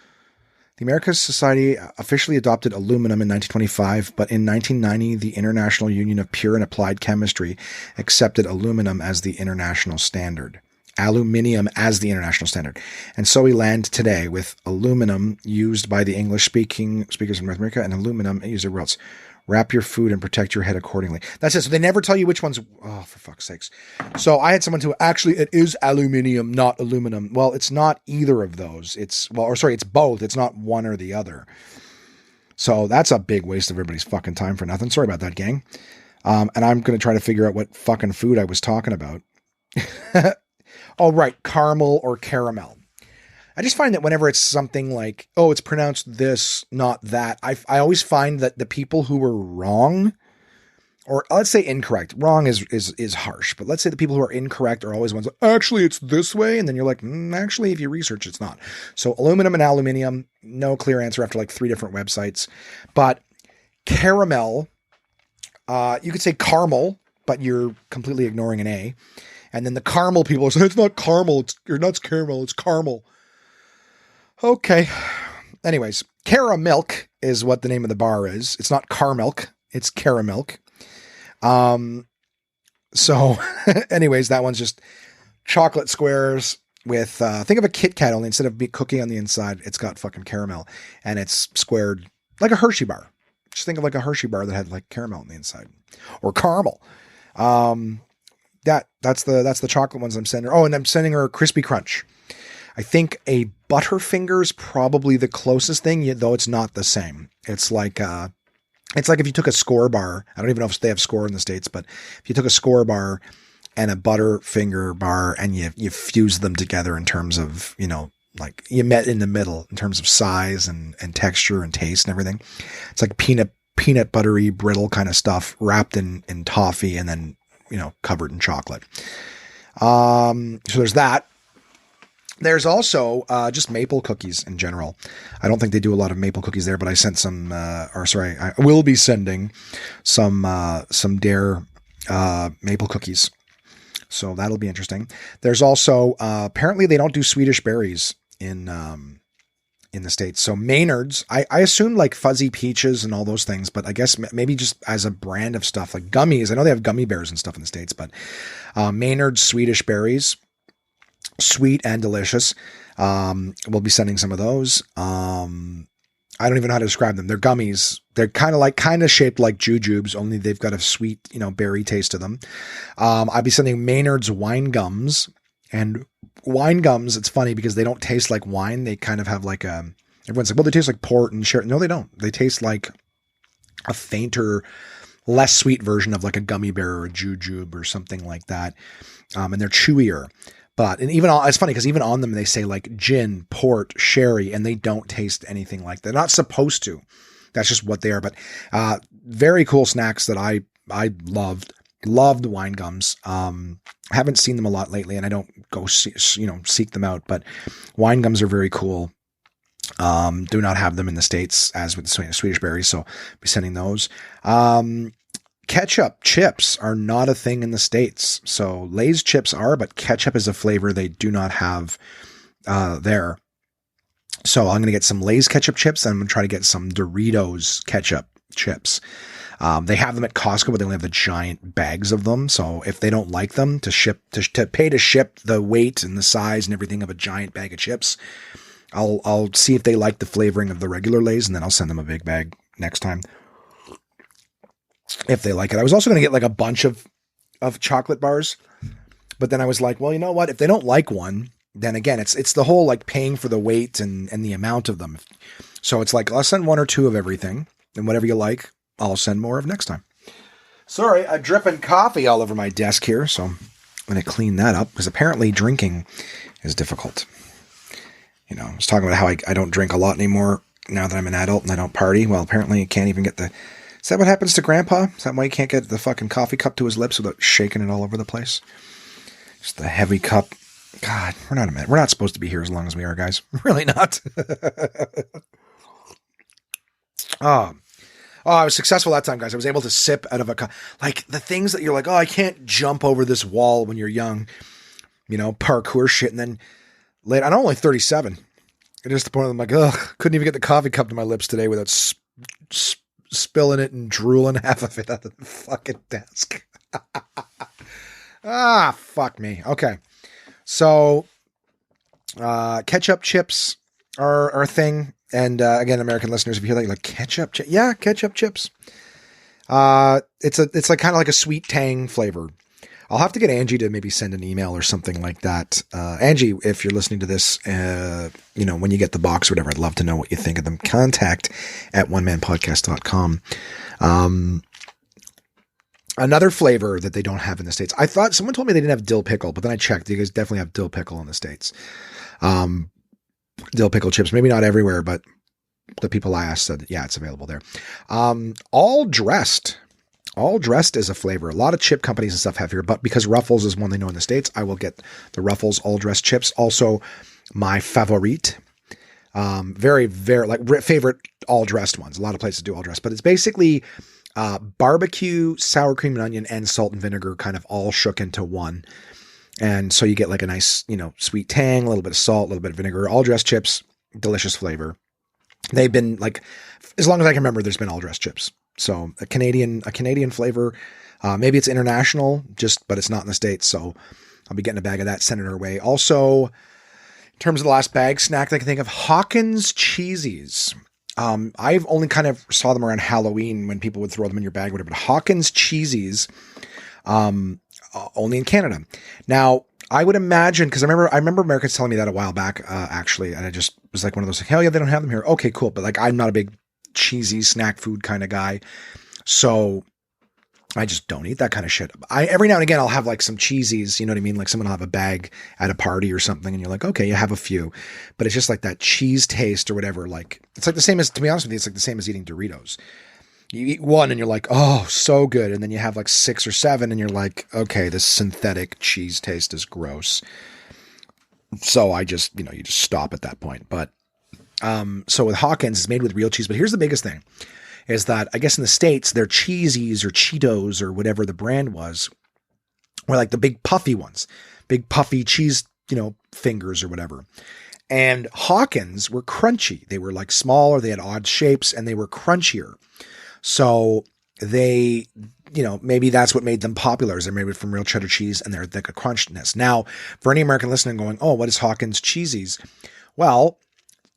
The American Society officially adopted aluminum in 1925, but in 1990, the International Union of Pure and Applied Chemistry accepted aluminum as the international standard. Aluminium as the international standard. And so we land today with aluminum used by the English speakers in North America and aluminum used everywhere else. Wrap your food and protect your head accordingly. That's it. So they never tell you which ones. Oh, for fuck's sakes. So I had someone actually, it is aluminium, not aluminum. Well, it's not either of those. It's both. It's not one or the other. So that's a big waste of everybody's fucking time for nothing. Sorry about that, gang. And I'm going to try to figure out what fucking food I was talking about. Oh, right. Caramel or caramel. I just find that whenever it's something like, oh, it's pronounced this, not that, I always find that the people who were wrong, or let's say incorrect, wrong is harsh, but let's say the people who are incorrect are always ones like, actually, it's this way. And then you're like, actually, if you research, it's not. So aluminum and aluminium, no clear answer after like 3 different websites. But caramel, you could say caramel, but you're completely ignoring an A. And then the caramel people are saying, it's not caramel, it's caramel, it's caramel. Okay. Anyways, Caramilk is what the name of the bar is. It's not Carmilk, it's Caramilk. So anyways, that one's just chocolate squares with, think of a Kit Kat, only instead of cookie on the inside, it's got fucking caramel and it's squared like a Hershey bar. Just think of like a Hershey bar that had like caramel on the inside or caramel. That's the chocolate ones I'm sending her. Oh, and I'm sending her a Crispy Crunch. I think a Butterfinger's probably the closest thing, though it's not the same. It's like if you took a Score bar. I don't even know if they have Score in the States, but if you took a Score bar and a Butterfinger bar and you fuse them together in terms of, like you met in the middle in terms of size and texture and taste and everything. It's like peanut buttery, brittle kind of stuff wrapped in toffee and then, covered in chocolate. So there's that. There's also just maple cookies in general. I don't think they do a lot of maple cookies there, but I sent some, I will be sending some Dare maple cookies. So that'll be interesting. There's also, apparently they don't do Swedish berries in the States. So Maynard's, I assume like Fuzzy Peaches and all those things, but I guess maybe just as a brand of stuff like gummies. I know they have gummy bears and stuff in the States, but Maynard's Swedish berries, sweet and delicious. We'll be sending some of those. I don't even know how to describe them. They're gummies. They're kind of shaped like jujubes, only they've got a sweet, berry taste to them. I'll be sending Maynard's wine gums, and wine gums. It's funny because they don't taste like wine. They kind of have like everyone's like, well, they taste like port and sherry. No, they don't. They taste like a fainter, less sweet version of like a gummy bear or a jujube or something like that. And they're chewier. It's funny because even on them, they say like gin, port, sherry, and they don't taste anything like that. They're not supposed to. That's just what they are. But very cool snacks that I loved wine gums. Haven't seen them a lot lately, and I don't go seek them out. But wine gums are very cool. Do not have them in the States as with the Swedish berries, so I'll be sending those. Ketchup chips are not a thing in the States. So Lay's chips are, but ketchup is a flavor they do not have there. So I'm going to get some Lay's ketchup chips, and I'm going to try to get some Doritos ketchup chips. They have them at Costco, but they only have the giant bags of them. So if they don't like them to pay to ship the weight and the size and everything of a giant bag of chips, I'll see if they like the flavoring of the regular Lay's, and then I'll send them a big bag next time if they like it. I was also going to get like a bunch of chocolate bars, but then I was like, well, you know what? If they don't like one, then again, it's the whole like paying for the weight and the amount of them. So it's like, I'll send 1 or 2 of everything, and whatever you like, I'll send more of next time. Sorry, I'm dripping coffee all over my desk here, so I'm going to clean that up because apparently drinking is difficult. I was talking about how I don't drink a lot anymore now that I'm an adult and I don't party. Well, apparently you can't even get is that what happens to Grandpa? Is that why you can't get the fucking coffee cup to his lips without shaking it all over the place? Just the heavy cup. God, we're not supposed to be here as long as we are, guys. Really not. Oh, I was successful that time, guys. I was able to sip out of a cup. Like the things that you're like, oh, I can't jump over this wall when you're young, parkour shit. And then later, I'm only 37. At just the point I'm like, ugh, couldn't even get the coffee cup to my lips today without spilling it and drooling half of it out of the fucking desk. Fuck me. Okay. So, ketchup chips are a thing. And again, American listeners, if you hear that, you're like, ketchup chips? Yeah, ketchup chips. It's like kind of like a sweet tang flavor. I'll have to get Angie to maybe send an email or something like that. Angie, if you're listening to this, when you get the box or whatever, I'd love to know what you think of them. Contact at onemanpodcast.com. Another flavor that they don't have in the States. I thought someone told me they didn't have dill pickle, but then I checked. You guys definitely have dill pickle in the States. Dill pickle chips, maybe not everywhere, but the people I asked said, yeah, it's available there. All dressed is a flavor. A lot of chip companies and stuff have here, but because Ruffles is one they know in the States, I will get the Ruffles all dressed chips. Also, my favorite, very, very favorite all dressed ones. A lot of places do all dressed, but it's basically barbecue, sour cream and onion, and salt and vinegar kind of all shook into one. And so you get like a nice, sweet tang, a little bit of salt, a little bit of vinegar, all dressed chips, delicious flavor. They've been like, as long as I can remember, there's been all dressed chips. So a Canadian flavor, maybe it's international, but it's not in the States. So I'll be getting a bag of that, sending it our way. Also, in terms of the last bag snack that I can think of, Hawkins Cheesies. I've only kind of saw them around Halloween when people would throw them in your bag, whatever. But Hawkins Cheesies, only in Canada. Now, I would imagine, because I remember Americans telling me that a while back, actually, and I just was like one of those, like, hell yeah, they don't have them here. Okay, cool. But like, I'm not a big cheesy snack food kind of guy, so I just don't eat that kind of shit. Every now and again, I'll have like some cheesies, you know what I mean? Like someone will have a bag at a party or something, and you're like, okay, you have a few, but it's just like that cheese taste or whatever. Like, it's like the same as, to be honest with you, it's like the same as eating Doritos. You eat one and you're like, oh, so good. And then you have like 6 or 7 and you're like, okay, this synthetic cheese taste is gross. So I just, you just stop at that point. But, so with Hawkins, it's made with real cheese. But here's the biggest thing is that I guess in the States, their Cheesies or Cheetos or whatever the brand was, were like the big puffy ones, big puffy cheese, fingers or whatever. And Hawkins were crunchy. They were like smaller, they had odd shapes, and they were crunchier. So they, maybe that's what made them popular, is they're made from real cheddar cheese and they're like a crunchiness. Now, for any American listening going, oh, what is Hawkins Cheesies? Well,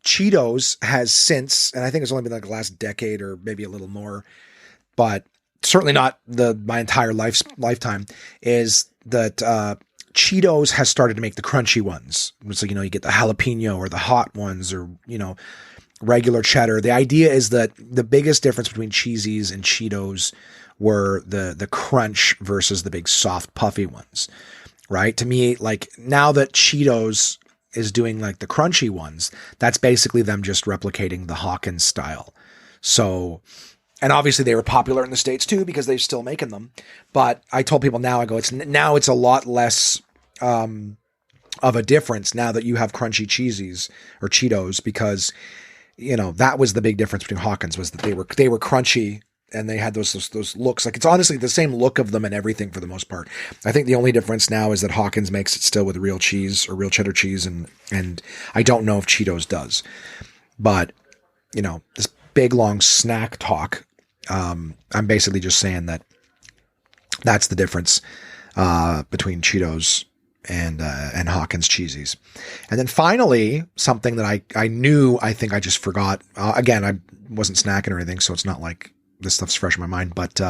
Cheetos has since, and I think it's only been like the last decade or maybe a little more, but certainly not my entire lifetime, is that Cheetos has started to make the crunchy ones. It's like, you get the jalapeno or the hot ones or, regular cheddar. The idea is that the biggest difference between Cheesies and Cheetos were the crunch versus the big soft puffy ones, right? To me, like now that Cheetos is doing like the crunchy ones, that's basically them just replicating the Hawkins style. So, and obviously they were popular in the States too, because they're still making them. But I told people now, I go, it's a lot less, of a difference now that you have crunchy Cheesies or Cheetos, because that was the big difference between Hawkins, was that they were crunchy and they had those looks. Like, it's honestly the same look of them and everything for the most part. I think the only difference now is that Hawkins makes it still with real cheese or real cheddar cheese, and I don't know if Cheetos does. But this big long snack talk, I'm basically just saying that that's the difference between Cheetos and Hawkins Cheesies. And then finally, something that I think I just forgot. Again, I wasn't snacking or anything, so it's not like this stuff's fresh in my mind, but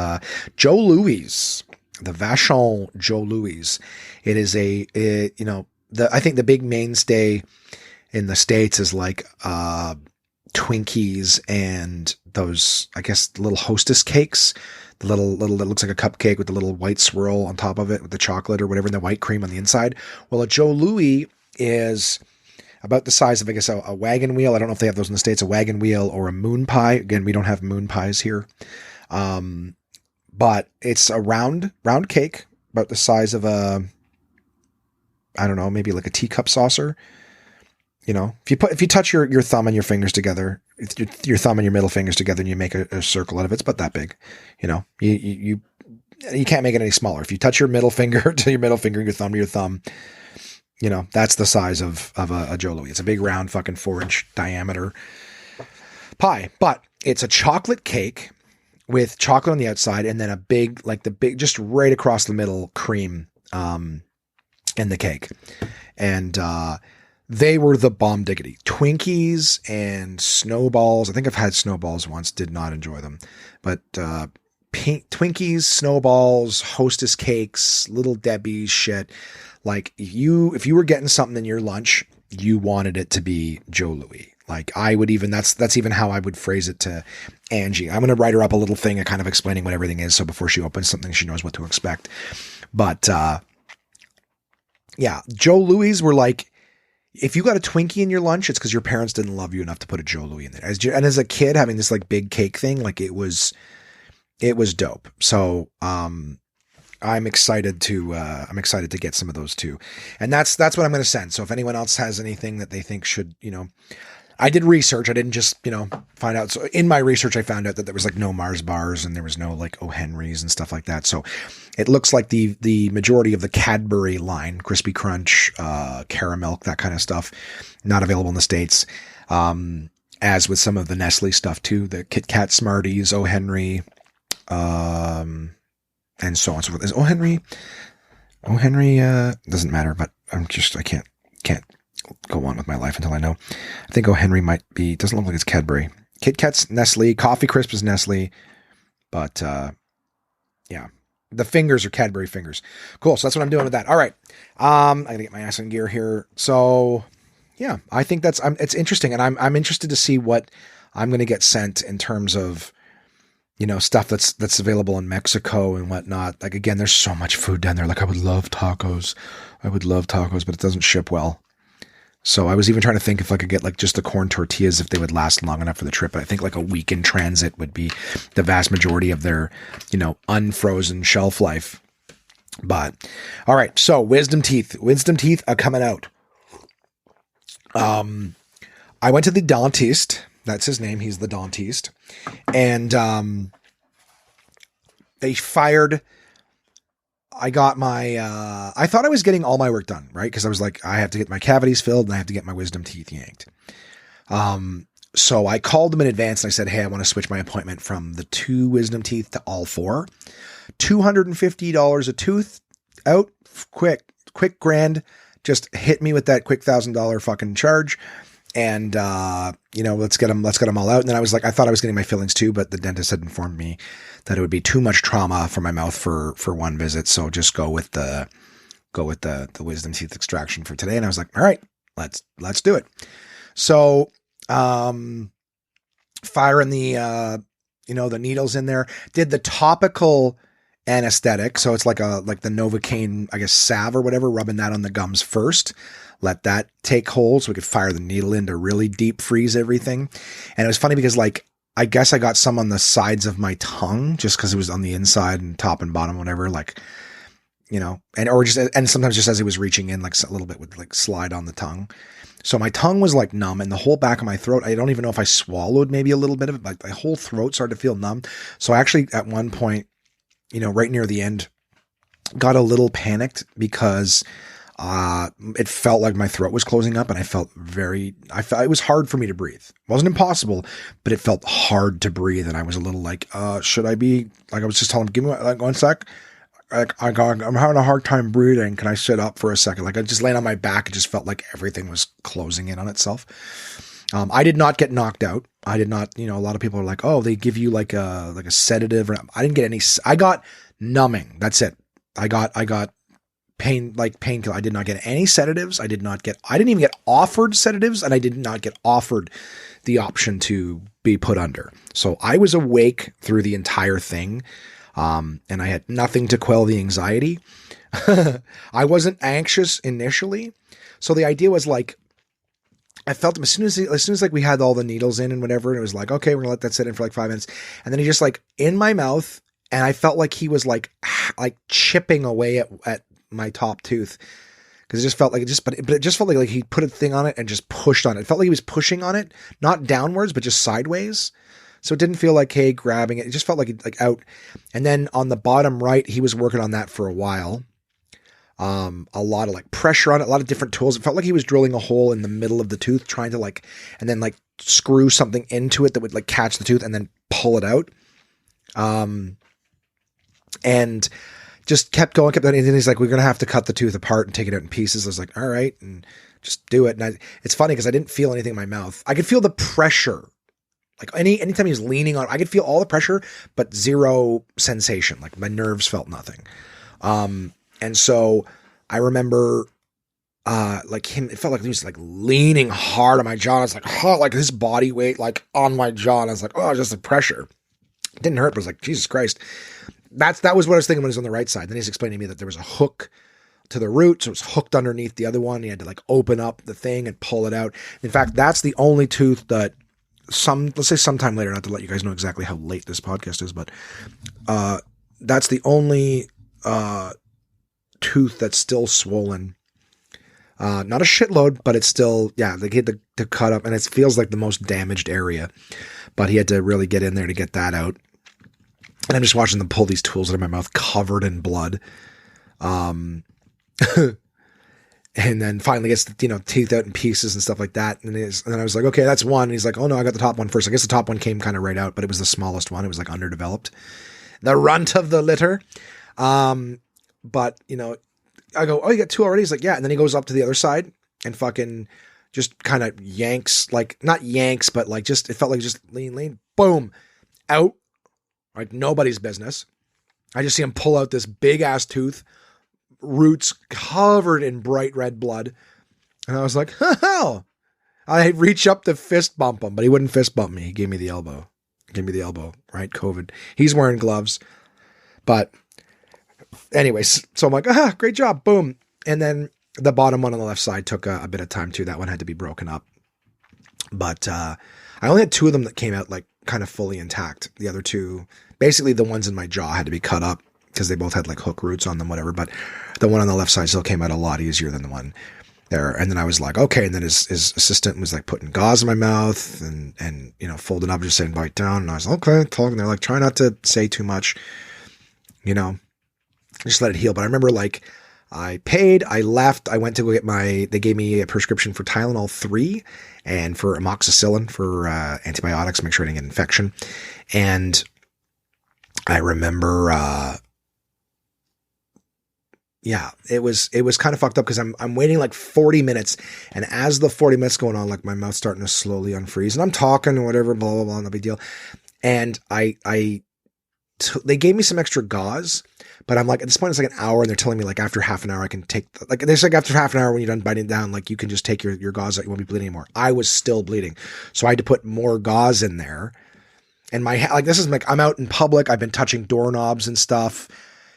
Joe Louis, the Vachon Joe Louis. It is I think the big mainstay in the States is like Twinkies and those, I guess, little Hostess cakes. The little that looks like a cupcake with the little white swirl on top of it with the chocolate or whatever and the white cream on the inside. Well, a Joe Louis is about the size of, I guess, a wagon wheel. I don't know if they have those in the States, a wagon wheel or a moon pie. Again, we don't have moon pies here. But it's a round cake about the size of maybe like a teacup saucer. If you touch your thumb and your fingers together, your thumb and your middle fingers together, and you make a circle out of it, it's about that big. You can't make it any smaller. If you touch your middle finger to your middle finger, your thumb to your thumb, that's the size of a Joe Louis. It's a big round fucking 4-inch diameter pie, but it's a chocolate cake with chocolate on the outside and then a big, just right across the middle cream, in the cake. And, they were the bomb diggity. Twinkies and Snowballs. I think I've had Snowballs once, did not enjoy them. But pink Twinkies, Snowballs, Hostess cakes, Little Debbie's shit. Like if you were getting something in your lunch, you wanted it to be Joe Louis. Like I would even, that's even how I would phrase it to Angie. I'm going to write her up a little thing kind of explaining what everything is. So before she opens something, she knows what to expect. But, yeah, Joe Louis were like, if you got a Twinkie in your lunch, it's because your parents didn't love you enough to put a Joe Louis in there. And as a kid having this like big cake thing, like it was dope. So, I'm excited to get some of those too. And that's what I'm going to send. So if anyone else has anything that they think should, I did research. I didn't just, find out. So in my research, I found out that there was like no Mars bars and there was no like O. Henry's and stuff like that. So it looks like the majority of the Cadbury line, Crispy Crunch, Caramel, that kind of stuff, not available in the States. As with some of the Nestle stuff too, the Kit Kat Smarties, O. Henry, and so on and so forth. Is O. Henry, doesn't matter, but I can't go on with my life until I know. I think O. Henry might be, doesn't look like it's Cadbury. Kit Kat's Nestle, Coffee Crisp is Nestle, but, yeah, the fingers are Cadbury fingers. Cool. So that's what I'm doing with that. All right. I gotta get my ass in gear here. So yeah, I think it's interesting. And I'm interested to see what I'm going to get sent in terms of, stuff that's available in Mexico and whatnot. Like, again, there's so much food down there. Like I would love tacos, but it doesn't ship well. So I was even trying to think if I could get like just the corn tortillas, if they would last long enough for the trip. But I think like a week in transit would be the vast majority of their, unfrozen shelf life. But all right. So wisdom teeth are coming out. I went to the dentist. That's his name. He's the dentist. And, they fired, I got my, I thought I was getting all my work done, right? Cause I was like, I have to get my cavities filled and I have to get my wisdom teeth yanked. So I called them in advance and I said, hey, I want to switch my appointment from the 2 wisdom teeth to all 4, $250 a tooth out quick grand. Just hit me with that quick $1,000 fucking charge. And, let's get them all out. And then I was like, I thought I was getting my fillings too, but the dentist had informed me that it would be too much trauma for my mouth for one visit. So just go with the wisdom teeth extraction for today. And I was like, all right, let's do it. So, firing the needles in there, did the topical anesthetic. So it's like the Novocaine, I guess, salve or whatever, rubbing that on the gums first. Let that take hold so we could fire the needle in to really deep freeze everything. And it was funny because I guess I got some on the sides of my tongue just because it was on the inside and top and bottom, whatever, and sometimes just as it was reaching in, like a little bit would like slide on the tongue. So my tongue was like numb and the whole back of my throat, I don't even know if I swallowed maybe a little bit of it, but my whole throat started to feel numb. So I actually at one point, right near the end, got a little panicked because it felt like my throat was closing up and I felt it was hard for me to breathe. It wasn't impossible, but it felt hard to breathe. And I was a little like, should I be, like, I was just telling him, give me like 1 sec. I'm having a hard time breathing. Can I sit up for a second? Like I just laying on my back. It just felt like everything was closing in on itself. I did not get knocked out. I did not, a lot of people are like, oh, they give you like a sedative. I didn't get any, I got numbing. That's it. I got painkiller. I did not get any sedatives. I didn't even get offered sedatives, and I did not get offered the option to be put under. So I was awake through the entire thing. And I had nothing to quell the anxiety. I wasn't anxious initially. So the idea was like, I felt him as soon as like we had all the needles in and whatever, and it was like, okay, we're gonna let that sit in for like 5 minutes. And then he just like in my mouth, and I felt like he was like chipping away at my top tooth. Cause it just felt like but it just felt like he put a thing on it and just pushed on it. It felt like he was pushing on it, not downwards, but just sideways. So it didn't feel like, hey, grabbing it. It just felt like out. And then on the bottom right, he was working on that for a while. A lot of like pressure on it, a lot of different tools. It felt like he was drilling a hole in the middle of the tooth, trying to and then screw something into it that would catch the tooth and then pull it out. And just kept going. And then he's like, we're going to have to cut the tooth apart and take it out in pieces. I was like, all right. And just do it. And it's funny because I didn't feel anything in my mouth. I could feel the pressure Like anytime he was leaning on, I could feel all the pressure, but zero sensation. Like my nerves felt nothing. And so I remember, like him, it felt like he was like leaning hard on my jaw. I was like, oh, like his body weight, like on my jaw. And I was like, oh, just the pressure. It didn't hurt, but I was like, Jesus Christ. That was what I was thinking when he was on the right side. Then he's explaining to me that there was a hook to the root, so it was hooked underneath the other one. He had to like open up the thing and pull it out. In fact, that's the only tooth that let's say sometime later, not to let you guys know exactly how late this podcast is, but that's the only tooth that's still swollen. Not a shitload, but it's still, yeah, they had to cut up, and it feels like the most damaged area, but he had to really get in there to get that out. And I'm just watching them pull these tools out of my mouth covered in blood. And then finally gets the, teeth out in pieces and stuff like that. And then I was like, okay, that's one. And he's like, oh no, I got the top one first. I guess the top one came kind of right out, but it was the smallest one. It was like underdeveloped. The runt of the litter. But I go, oh, you got two already? He's like, yeah. And then he goes up to the other side and fucking just kind of yanks, like not yanks, but like just, it felt like just lean, boom, out. Like nobody's business. I just see him pull out this big ass tooth, roots covered in bright red blood. And I was like, oh, I reach up to fist bump him, but he wouldn't fist bump me. He gave me the elbow. Right? COVID. He's wearing gloves. But anyways, so I'm like, great job. Boom. And then the bottom one on the left side took a bit of time too. That one had to be broken up. But I only had two of them that came out like kind of fully intact. The other two, basically the ones in my jaw had to be cut up because they both had like hook roots on them, whatever. But the one on the left side still came out a lot easier than the one there. And then I was like, okay. And then his assistant was like putting gauze in my mouth and folding up, just saying bite down. And I was like, okay, talking. They're like, try not to say too much, just let it heal. But I remember like I paid, I left, I went to go get they gave me a prescription for Tylenol 3 and for amoxicillin for antibiotics, make sure I didn't get infection. And I remember, it was kind of fucked up because I'm waiting like 40 minutes. And as the 40 minutes going on, like my mouth's starting to slowly unfreeze and I'm talking or whatever, blah, blah, blah, no big deal. And they gave me some extra gauze, but I'm like, at this point, it's like an hour and they're telling me like after half an hour, I can take, there's like after half an hour when you're done biting down, like you can just take your gauze out. You won't be bleeding anymore. I was still bleeding. So I had to put more gauze in there. And this is like, I'm out in public. I've been touching doorknobs and stuff.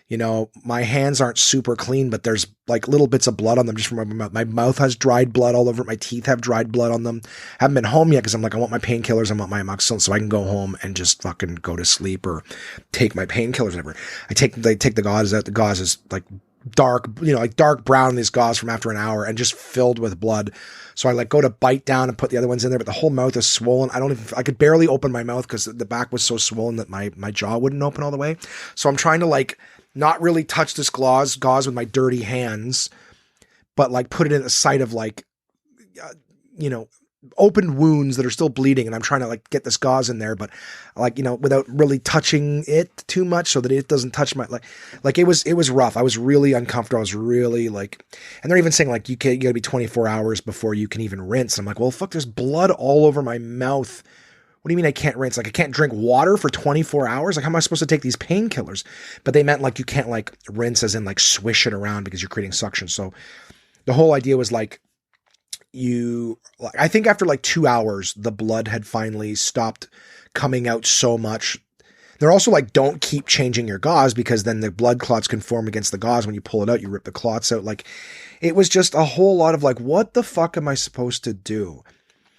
My hands aren't super clean, but there's like little bits of blood on them just from my mouth. My mouth has dried blood all over it. My teeth have dried blood on them. Haven't been home yet because I'm like, I want my painkillers. I want my amoxicillin so I can go home and just fucking go to sleep or take my painkillers, whatever. They take the gauze out. The gauze is like dark, like dark brown, these gauze from after an hour and just filled with blood. So I like go to bite down and put the other ones in there, but the whole mouth is swollen. I could barely open my mouth because the back was so swollen that my jaw wouldn't open all the way. So I'm trying to like not really touch this gauze with my dirty hands, but like put it in the site of like, open wounds that are still bleeding. And I'm trying to like get this gauze in there, but like, without really touching it too much so that it doesn't touch my, like it was rough. I was really uncomfortable. I was really like, and they're even saying like, you gotta be 24 hours before you can even rinse. I'm like, well, fuck, there's blood all over my mouth. What do you mean I can't rinse? Like I can't drink water for 24 hours? Like how am I supposed to take these painkillers? But they meant like you can't like rinse as in like swish it around because you're creating suction. So the whole idea was like I think after like 2 hours, the blood had finally stopped coming out so much. They're also like, don't keep changing your gauze because then the blood clots can form against the gauze. When you pull it out, you rip the clots out. Like it was just a whole lot of like, what the fuck am I supposed to do?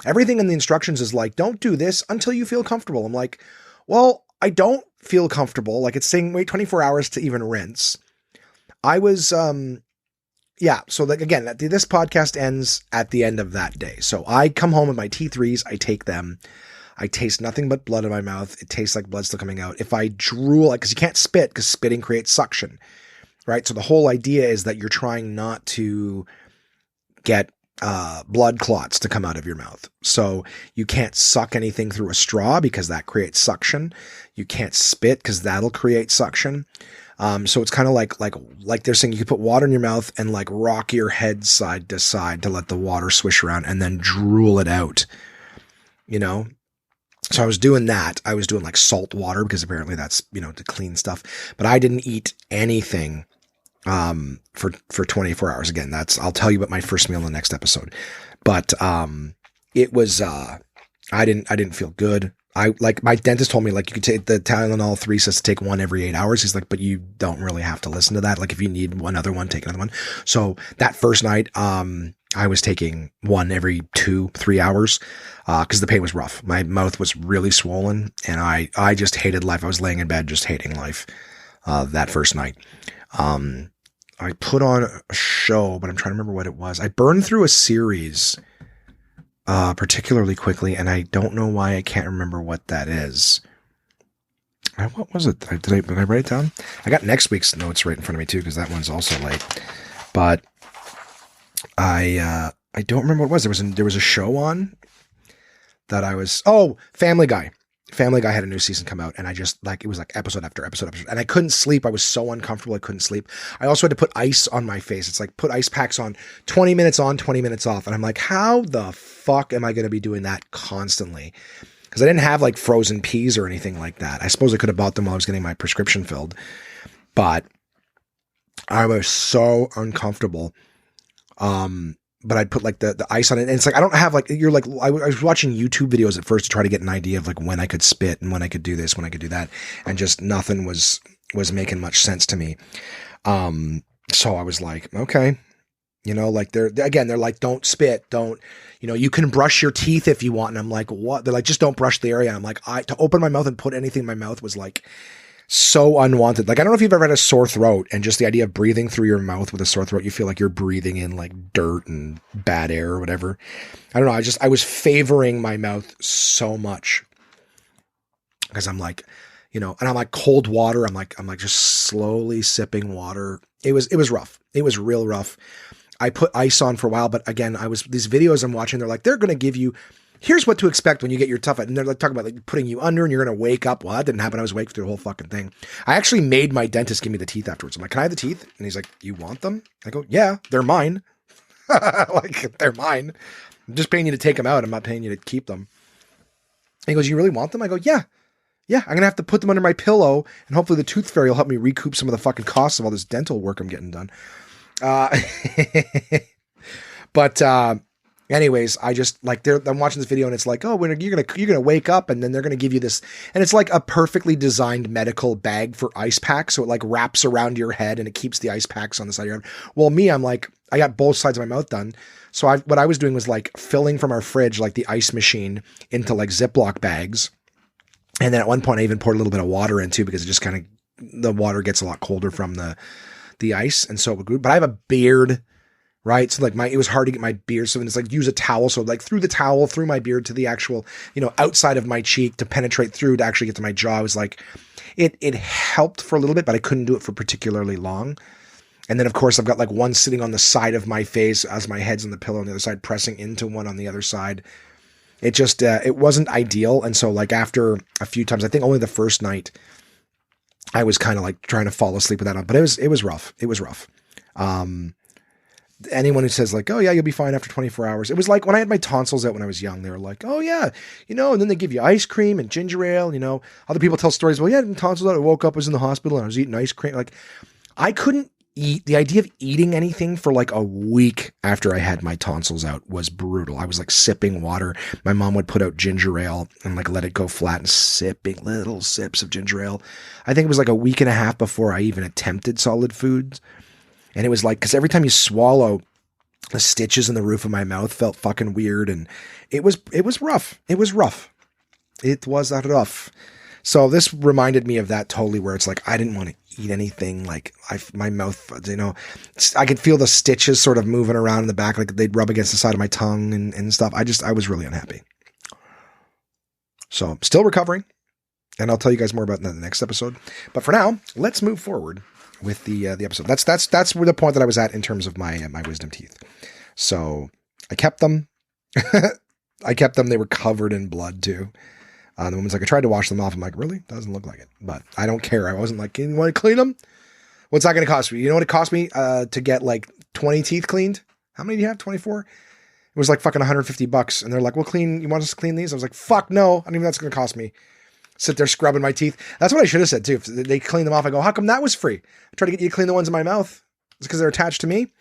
Everything in the instructions is like, don't do this until you feel comfortable. I'm like, well, I don't feel comfortable. Like it's saying wait 24 hours to even rinse. I was, so like, again, this podcast ends at the end of that day. So I come home with my T3s. I take them. I taste nothing but blood in my mouth. It tastes like blood still coming out. If I drool, like, cause you can't spit because spitting creates suction, right? So the whole idea is that you're trying not to get blood clots to come out of your mouth. So you can't suck anything through a straw because that creates suction. You can't spit because that'll create suction. So it's kind of like they're saying you could put water in your mouth and like rock your head side to side to let the water swish around and then drool it out, So I was doing that. I was doing like salt water because apparently that's, to clean stuff. But I didn't eat anything for 24 hours. Again, I'll tell you about my first meal in the next episode. But it was I didn't feel good. My dentist told me, like, you could take the Tylenol 3 says to take one every 8 hours. He's like, but you don't really have to listen to that. Like, if you need another one, take another one. So that first night, I was taking one every 2-3 hours, cause the pain was rough. My mouth was really swollen and I just hated life. I was laying in bed, just hating life, that first night. I put on a show, but I'm trying to remember what it was. I burned through a series, particularly quickly, and I don't know why I can't remember what that is. What was it? Did I write it down? I got next week's notes right in front of me too, because that one's also late. But I don't remember what it was. There was a show on that I was. Oh, Family Guy. Family Guy had a new season come out, and I just it was like episode after episode, and I couldn't sleep. I was so uncomfortable. I couldn't sleep. I also had to put ice on my face. It's like put ice packs on, 20 minutes on, 20 minutes off. And I'm like, how the fuck am I going to be doing that constantly? Because I didn't have like frozen peas or anything like that. I suppose I could have bought them while I was getting my prescription filled, but I was so uncomfortable. But I'd put like the ice on it. And it's like, I don't have like, I was watching YouTube videos at first to try to get an idea of like when I could spit and when I could do this, when I could do that. And just nothing was making much sense to me. So I was like, okay, like they're like, don't spit, don't, you can brush your teeth if you want. And I'm like, what? They're like, just don't brush the area. And I'm like, to open my mouth and put anything in my mouth was like, so unwanted. Like, I don't know if you've ever had a sore throat, and just the idea of breathing through your mouth with a sore throat, you feel like you're breathing in like dirt and bad air or whatever. I don't know. I was favoring my mouth so much because I'm like, and I'm like cold water. I'm like just slowly sipping water. It was rough. It was real rough. I put ice on for a while, but again, these videos I'm watching, they're like, they're going to give you, here's what to expect when you get your tough, and they're like talking about like putting you under and you're going to wake up. Well, that didn't happen. I was awake through the whole fucking thing. I actually made my dentist give me the teeth afterwards. I'm like, can I have the teeth? And he's like, you want them? I go, yeah, they're mine. Like, they're mine. I'm just paying you to take them out. I'm not paying you to keep them. And he goes, you really want them? I go, yeah. I'm going to have to put them under my pillow, and hopefully the tooth fairy will help me recoup some of the fucking costs of all this dental work I'm getting done. But, anyways, I just like I'm watching this video and it's like, oh, you're gonna wake up and then they're gonna give you this, and it's like a perfectly designed medical bag for ice packs, so it like wraps around your head and it keeps the ice packs on the side of your head. Well, me, I'm like, I got both sides of my mouth done, so what I was doing was like filling from our fridge like the ice machine into like Ziploc bags, and then at one point I even poured a little bit of water in too, because it just kind of, the water gets a lot colder from the ice, and so it would grow. But I have a beard. Right. So like it was hard to get my beard. So then it's like use a towel. So like through the towel, through my beard to the actual, outside of my cheek to penetrate through to actually get to my jaw. It was like, it helped for a little bit, but I couldn't do it for particularly long. And then of course I've got like one sitting on the side of my face as my head's on the pillow on the other side, pressing into one on the other side. It just, it wasn't ideal. And so like after a few times, I think only the first night I was kind of like trying to fall asleep with that on, but it was rough. It was rough. Anyone who says like, oh yeah, you'll be fine after 24 hours. It was like when I had my tonsils out when I was young, they were like, oh yeah, and then they give you ice cream and ginger ale, other people tell stories. Well, yeah, tonsils out. I woke up, was in the hospital and I was eating ice cream. Like I couldn't eat. The idea of eating anything for like a week after I had my tonsils out was brutal. I was like sipping water. My mom would put out ginger ale and like let it go flat and sipping little sips of ginger ale. I think it was like a week and a half before I even attempted solid foods. And it was like, because every time you swallow, the stitches in the roof of my mouth felt fucking weird. And it was rough. It was rough. It was rough. So this reminded me of that totally, where it's like, I didn't want to eat anything. Like my mouth, I could feel the stitches sort of moving around in the back. Like they'd rub against the side of my tongue and stuff. I was really unhappy. So still recovering. And I'll tell you guys more about that in the next episode. But for now, let's move forward with the episode. That's where the point that I was at in terms of my wisdom teeth. So I kept them. They were covered in blood too. The woman's like, I tried to wash them off. I'm like, really? Doesn't look like it, but I don't care. I wasn't like, you want to clean them? What's that going to cost me? You know what it cost me to get like 20 teeth cleaned? How many do you have? 24? It was like fucking $150. And they're like, well, you want us to clean these? I was like, fuck no. I don't even know that's going to cost me. Sit there scrubbing my teeth. That's what I should have said too. If they clean them off, I go, how come that was free? I try to get you to clean the ones in my mouth. It's because they're attached to me.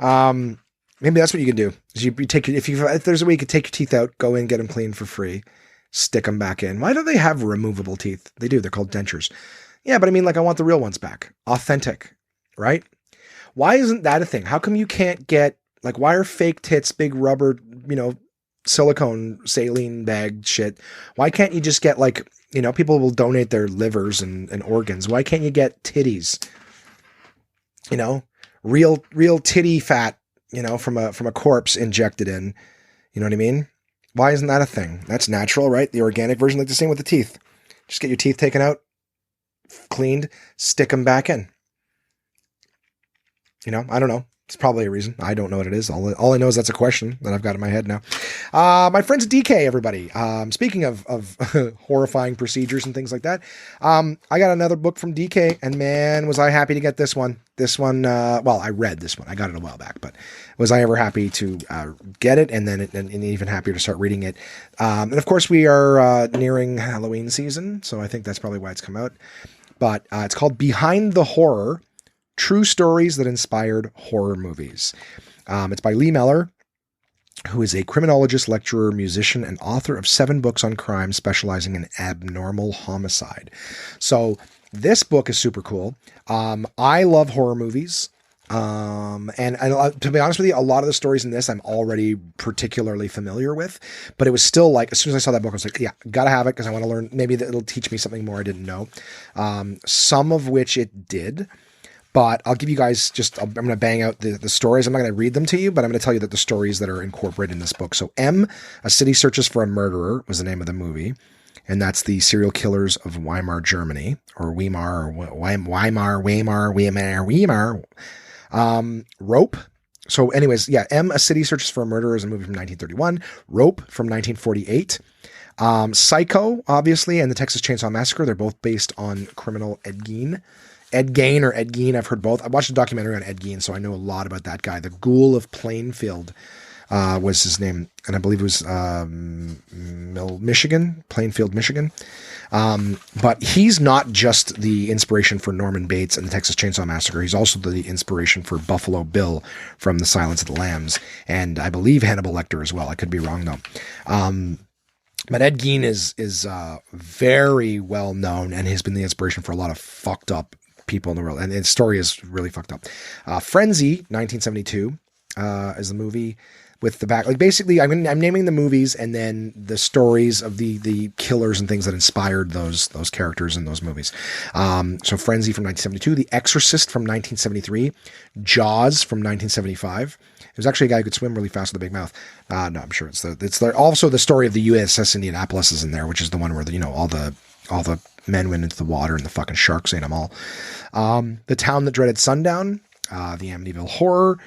Maybe that's what you can do. Is you take if there's a way you could take your teeth out, go in, get them cleaned for free, stick them back in. Why don't they have removable teeth? They do. They're called dentures. Yeah, but I mean, like, I want the real ones back. Authentic, right? Why isn't that a thing? How come you can't get, like, why are fake tits, big rubber, silicone saline bag shit? Why can't you just get, like, people will donate their livers and organs. Why can't you get titties? Real titty fat, from a corpse injected in. You know what I mean? Why isn't that a thing? That's natural, right? The organic version, like the same with the teeth. Just get your teeth taken out, cleaned, stick them back in. I don't know. It's probably a reason. I don't know what it is. All I know is that's a question that I've got in my head now. My friends at DK, everybody. Speaking of horrifying procedures and things like that, I got another book from DK, and man, was I happy to get this one. This one, I read this one. I got it a while back, but was I ever happy to get it, and then and even happier to start reading it. And of course, we are nearing Halloween season, so I think that's probably why it's come out. But it's called Behind the Horror: True Stories That Inspired Horror Movies. It's by Lee Meller, who is a criminologist, lecturer, musician, and author of 7 books on crime specializing in abnormal homicide. So this book is super cool. I love horror movies. And to be honest with you, a lot of the stories in this I'm already particularly familiar with, but it was still like, as soon as I saw that book, I was like, yeah, gotta have it because I want to learn. Maybe it'll teach me something more I didn't know. Some of which it did. But I'll give you guys I'm going to bang out the stories. I'm not going to read them to you, but I'm going to tell you that the stories that are incorporated in this book. So A City Searches for a Murderer was the name of the movie. And that's the serial killers of Weimar, Germany, or Weimar. Rope. So anyways, yeah, A City Searches for a Murderer is a movie from 1931. Rope from 1948. Psycho, obviously, and the Texas Chainsaw Massacre. They're both based on criminal Ed Gein. Ed Gein, I've heard both. I watched a documentary on Ed Gein, so I know a lot about that guy. The Ghoul of Plainfield was his name, and I believe it was Plainfield, Michigan. But he's not just the inspiration for Norman Bates and the Texas Chainsaw Massacre. He's also the inspiration for Buffalo Bill from The Silence of the Lambs, and I believe Hannibal Lecter as well. I could be wrong, though. But Ed Gein is very well known and has been the inspiration for a lot of fucked up people in the world. And his story is really fucked up. Frenzy, 1972, is the movie with the back. Like, basically, I'm naming the movies and then the stories of the killers and things that inspired those characters in those movies. So Frenzy from 1972, The Exorcist from 1973, Jaws from 1975. It was actually a guy who could swim really fast with a big mouth. No, I'm sure it's also the story of the USS Indianapolis is in there, which is the one where all the men went into the water and the fucking sharks ate them all. The Town That Dreaded Sundown, The Amityville Horror,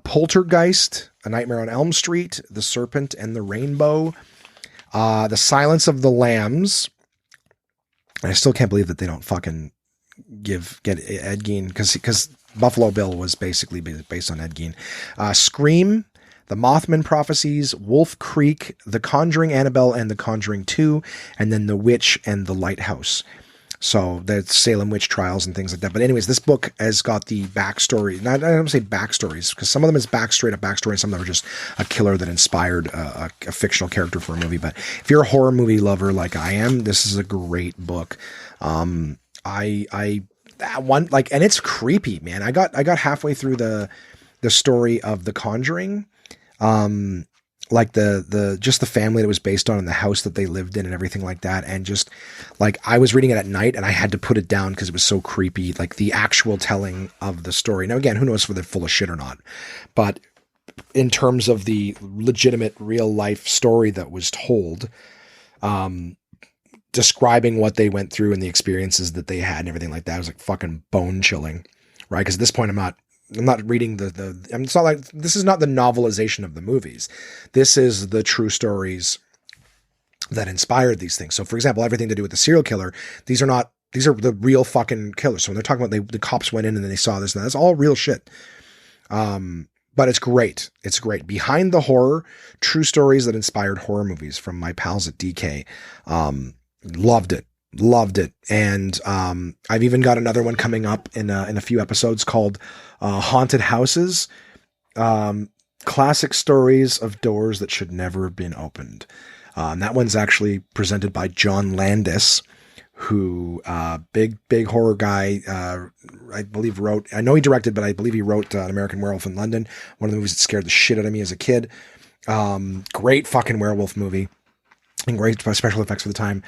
Poltergeist, A Nightmare on Elm Street, The Serpent and the Rainbow, The Silence of the Lambs. I still can't believe that they don't fucking get Ed Gein, because Buffalo Bill was basically based on Ed Gein. Scream, The Mothman Prophecies, Wolf Creek, The Conjuring Annabelle and The Conjuring 2, and then The Witch and The Lighthouse. So the Salem witch trials and things like that. But anyways, this book has got the backstory. I don't say backstories, because some of them is straight up backstory, and some of them are just a killer that inspired a fictional character for a movie. But if you're a horror movie lover like I am, this is a great book. And it's creepy, man. I got halfway through the story of The Conjuring. Like just the family that was based on and the house that they lived in and everything like that. And just like, I was reading it at night and I had to put it down because it was so creepy, like the actual telling of the story. Now, again, who knows if they're full of shit or not, but in terms of the legitimate real life story that was told, describing what they went through and the experiences that they had and everything like that, was like fucking bone chilling, right? Because at this point I'm not reading it's not like, this is not the novelization of the movies. This is the true stories that inspired these things. So for example, everything to do with the serial killer, these are the real fucking killers. So when they're talking about the cops went in and then they saw this and that's all real shit. but it's great. It's great. Behind the Horror, true stories that inspired horror movies from my pals at DK. Loved it. And I've even got another one coming up in a few episodes called Haunted Houses. Classic stories of doors that should never have been opened. And that one's actually presented by John Landis, who big horror guy, I believe I know he directed, but I believe he wrote An American Werewolf in London, one of the movies that scared the shit out of me as a kid. Great fucking werewolf movie and great special effects for the time.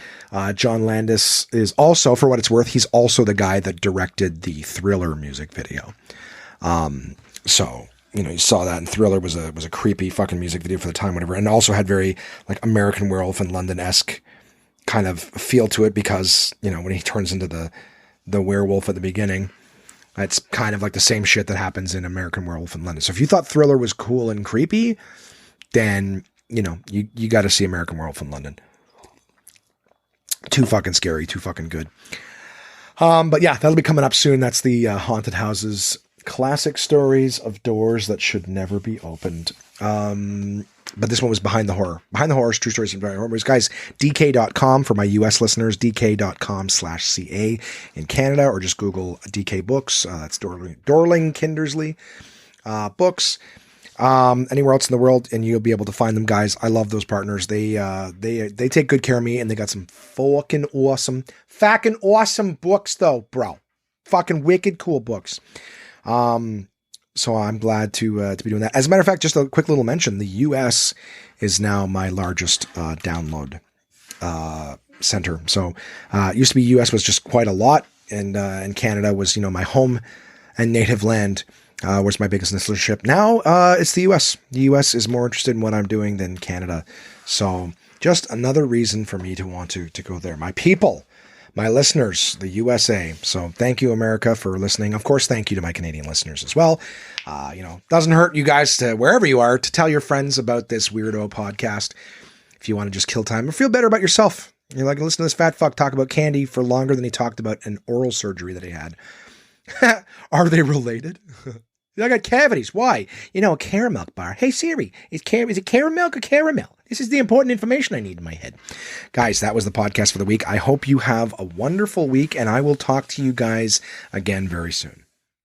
John Landis is also, for what it's worth, he's also the guy that directed the Thriller music video. So, you know, you saw that, and Thriller was a creepy fucking music video for the time, whatever, and also had very like American Werewolf in London-esque kind of feel to it, because, you know, when he turns into the werewolf at the beginning, it's kind of like the same shit that happens in American Werewolf in London. So if you thought Thriller was cool and creepy, then, you know, you got to see American Werewolf in London. Too fucking scary, too fucking good. But yeah, that'll be coming up soon. That's the Haunted Houses, classic stories of doors that should never be opened. But this one was Behind the Horror. Behind the Horror is true stories from horror movies. Guys, DK.com for my US listeners, DK.com/CA in Canada, or just Google DK Books. That's Dorling Kindersley books. Anywhere else in the world, and you'll be able to find them, guys. I love those partners. They take good care of me, and they got some fucking awesome books though, bro. Fucking wicked cool books. So I'm glad to be doing that. As a matter of fact, just a quick little mention, the US is now my largest download center. So it used to be US was just quite a lot, and Canada was, you know, my home and native land, was my biggest listenership. Now it's the US. The US is more interested in what I'm doing than Canada. So just another reason for me to want to go there. My people, my listeners, the USA. So thank you, America, for listening. Of course, thank you to my Canadian listeners as well. You know, doesn't hurt you guys to, wherever you are, to tell your friends about this weirdo podcast. If you want to just kill time or feel better about yourself. You're like, listen to this fat fuck talk about candy for longer than he talked about an oral surgery that he had. Are they related? I got cavities. Why? You know, a caramel bar. Hey Siri, is it caramel or caramel? This is the important information I need in my head. Guys, that was the podcast for the week. I hope you have a wonderful week, and I will talk to you guys again very soon.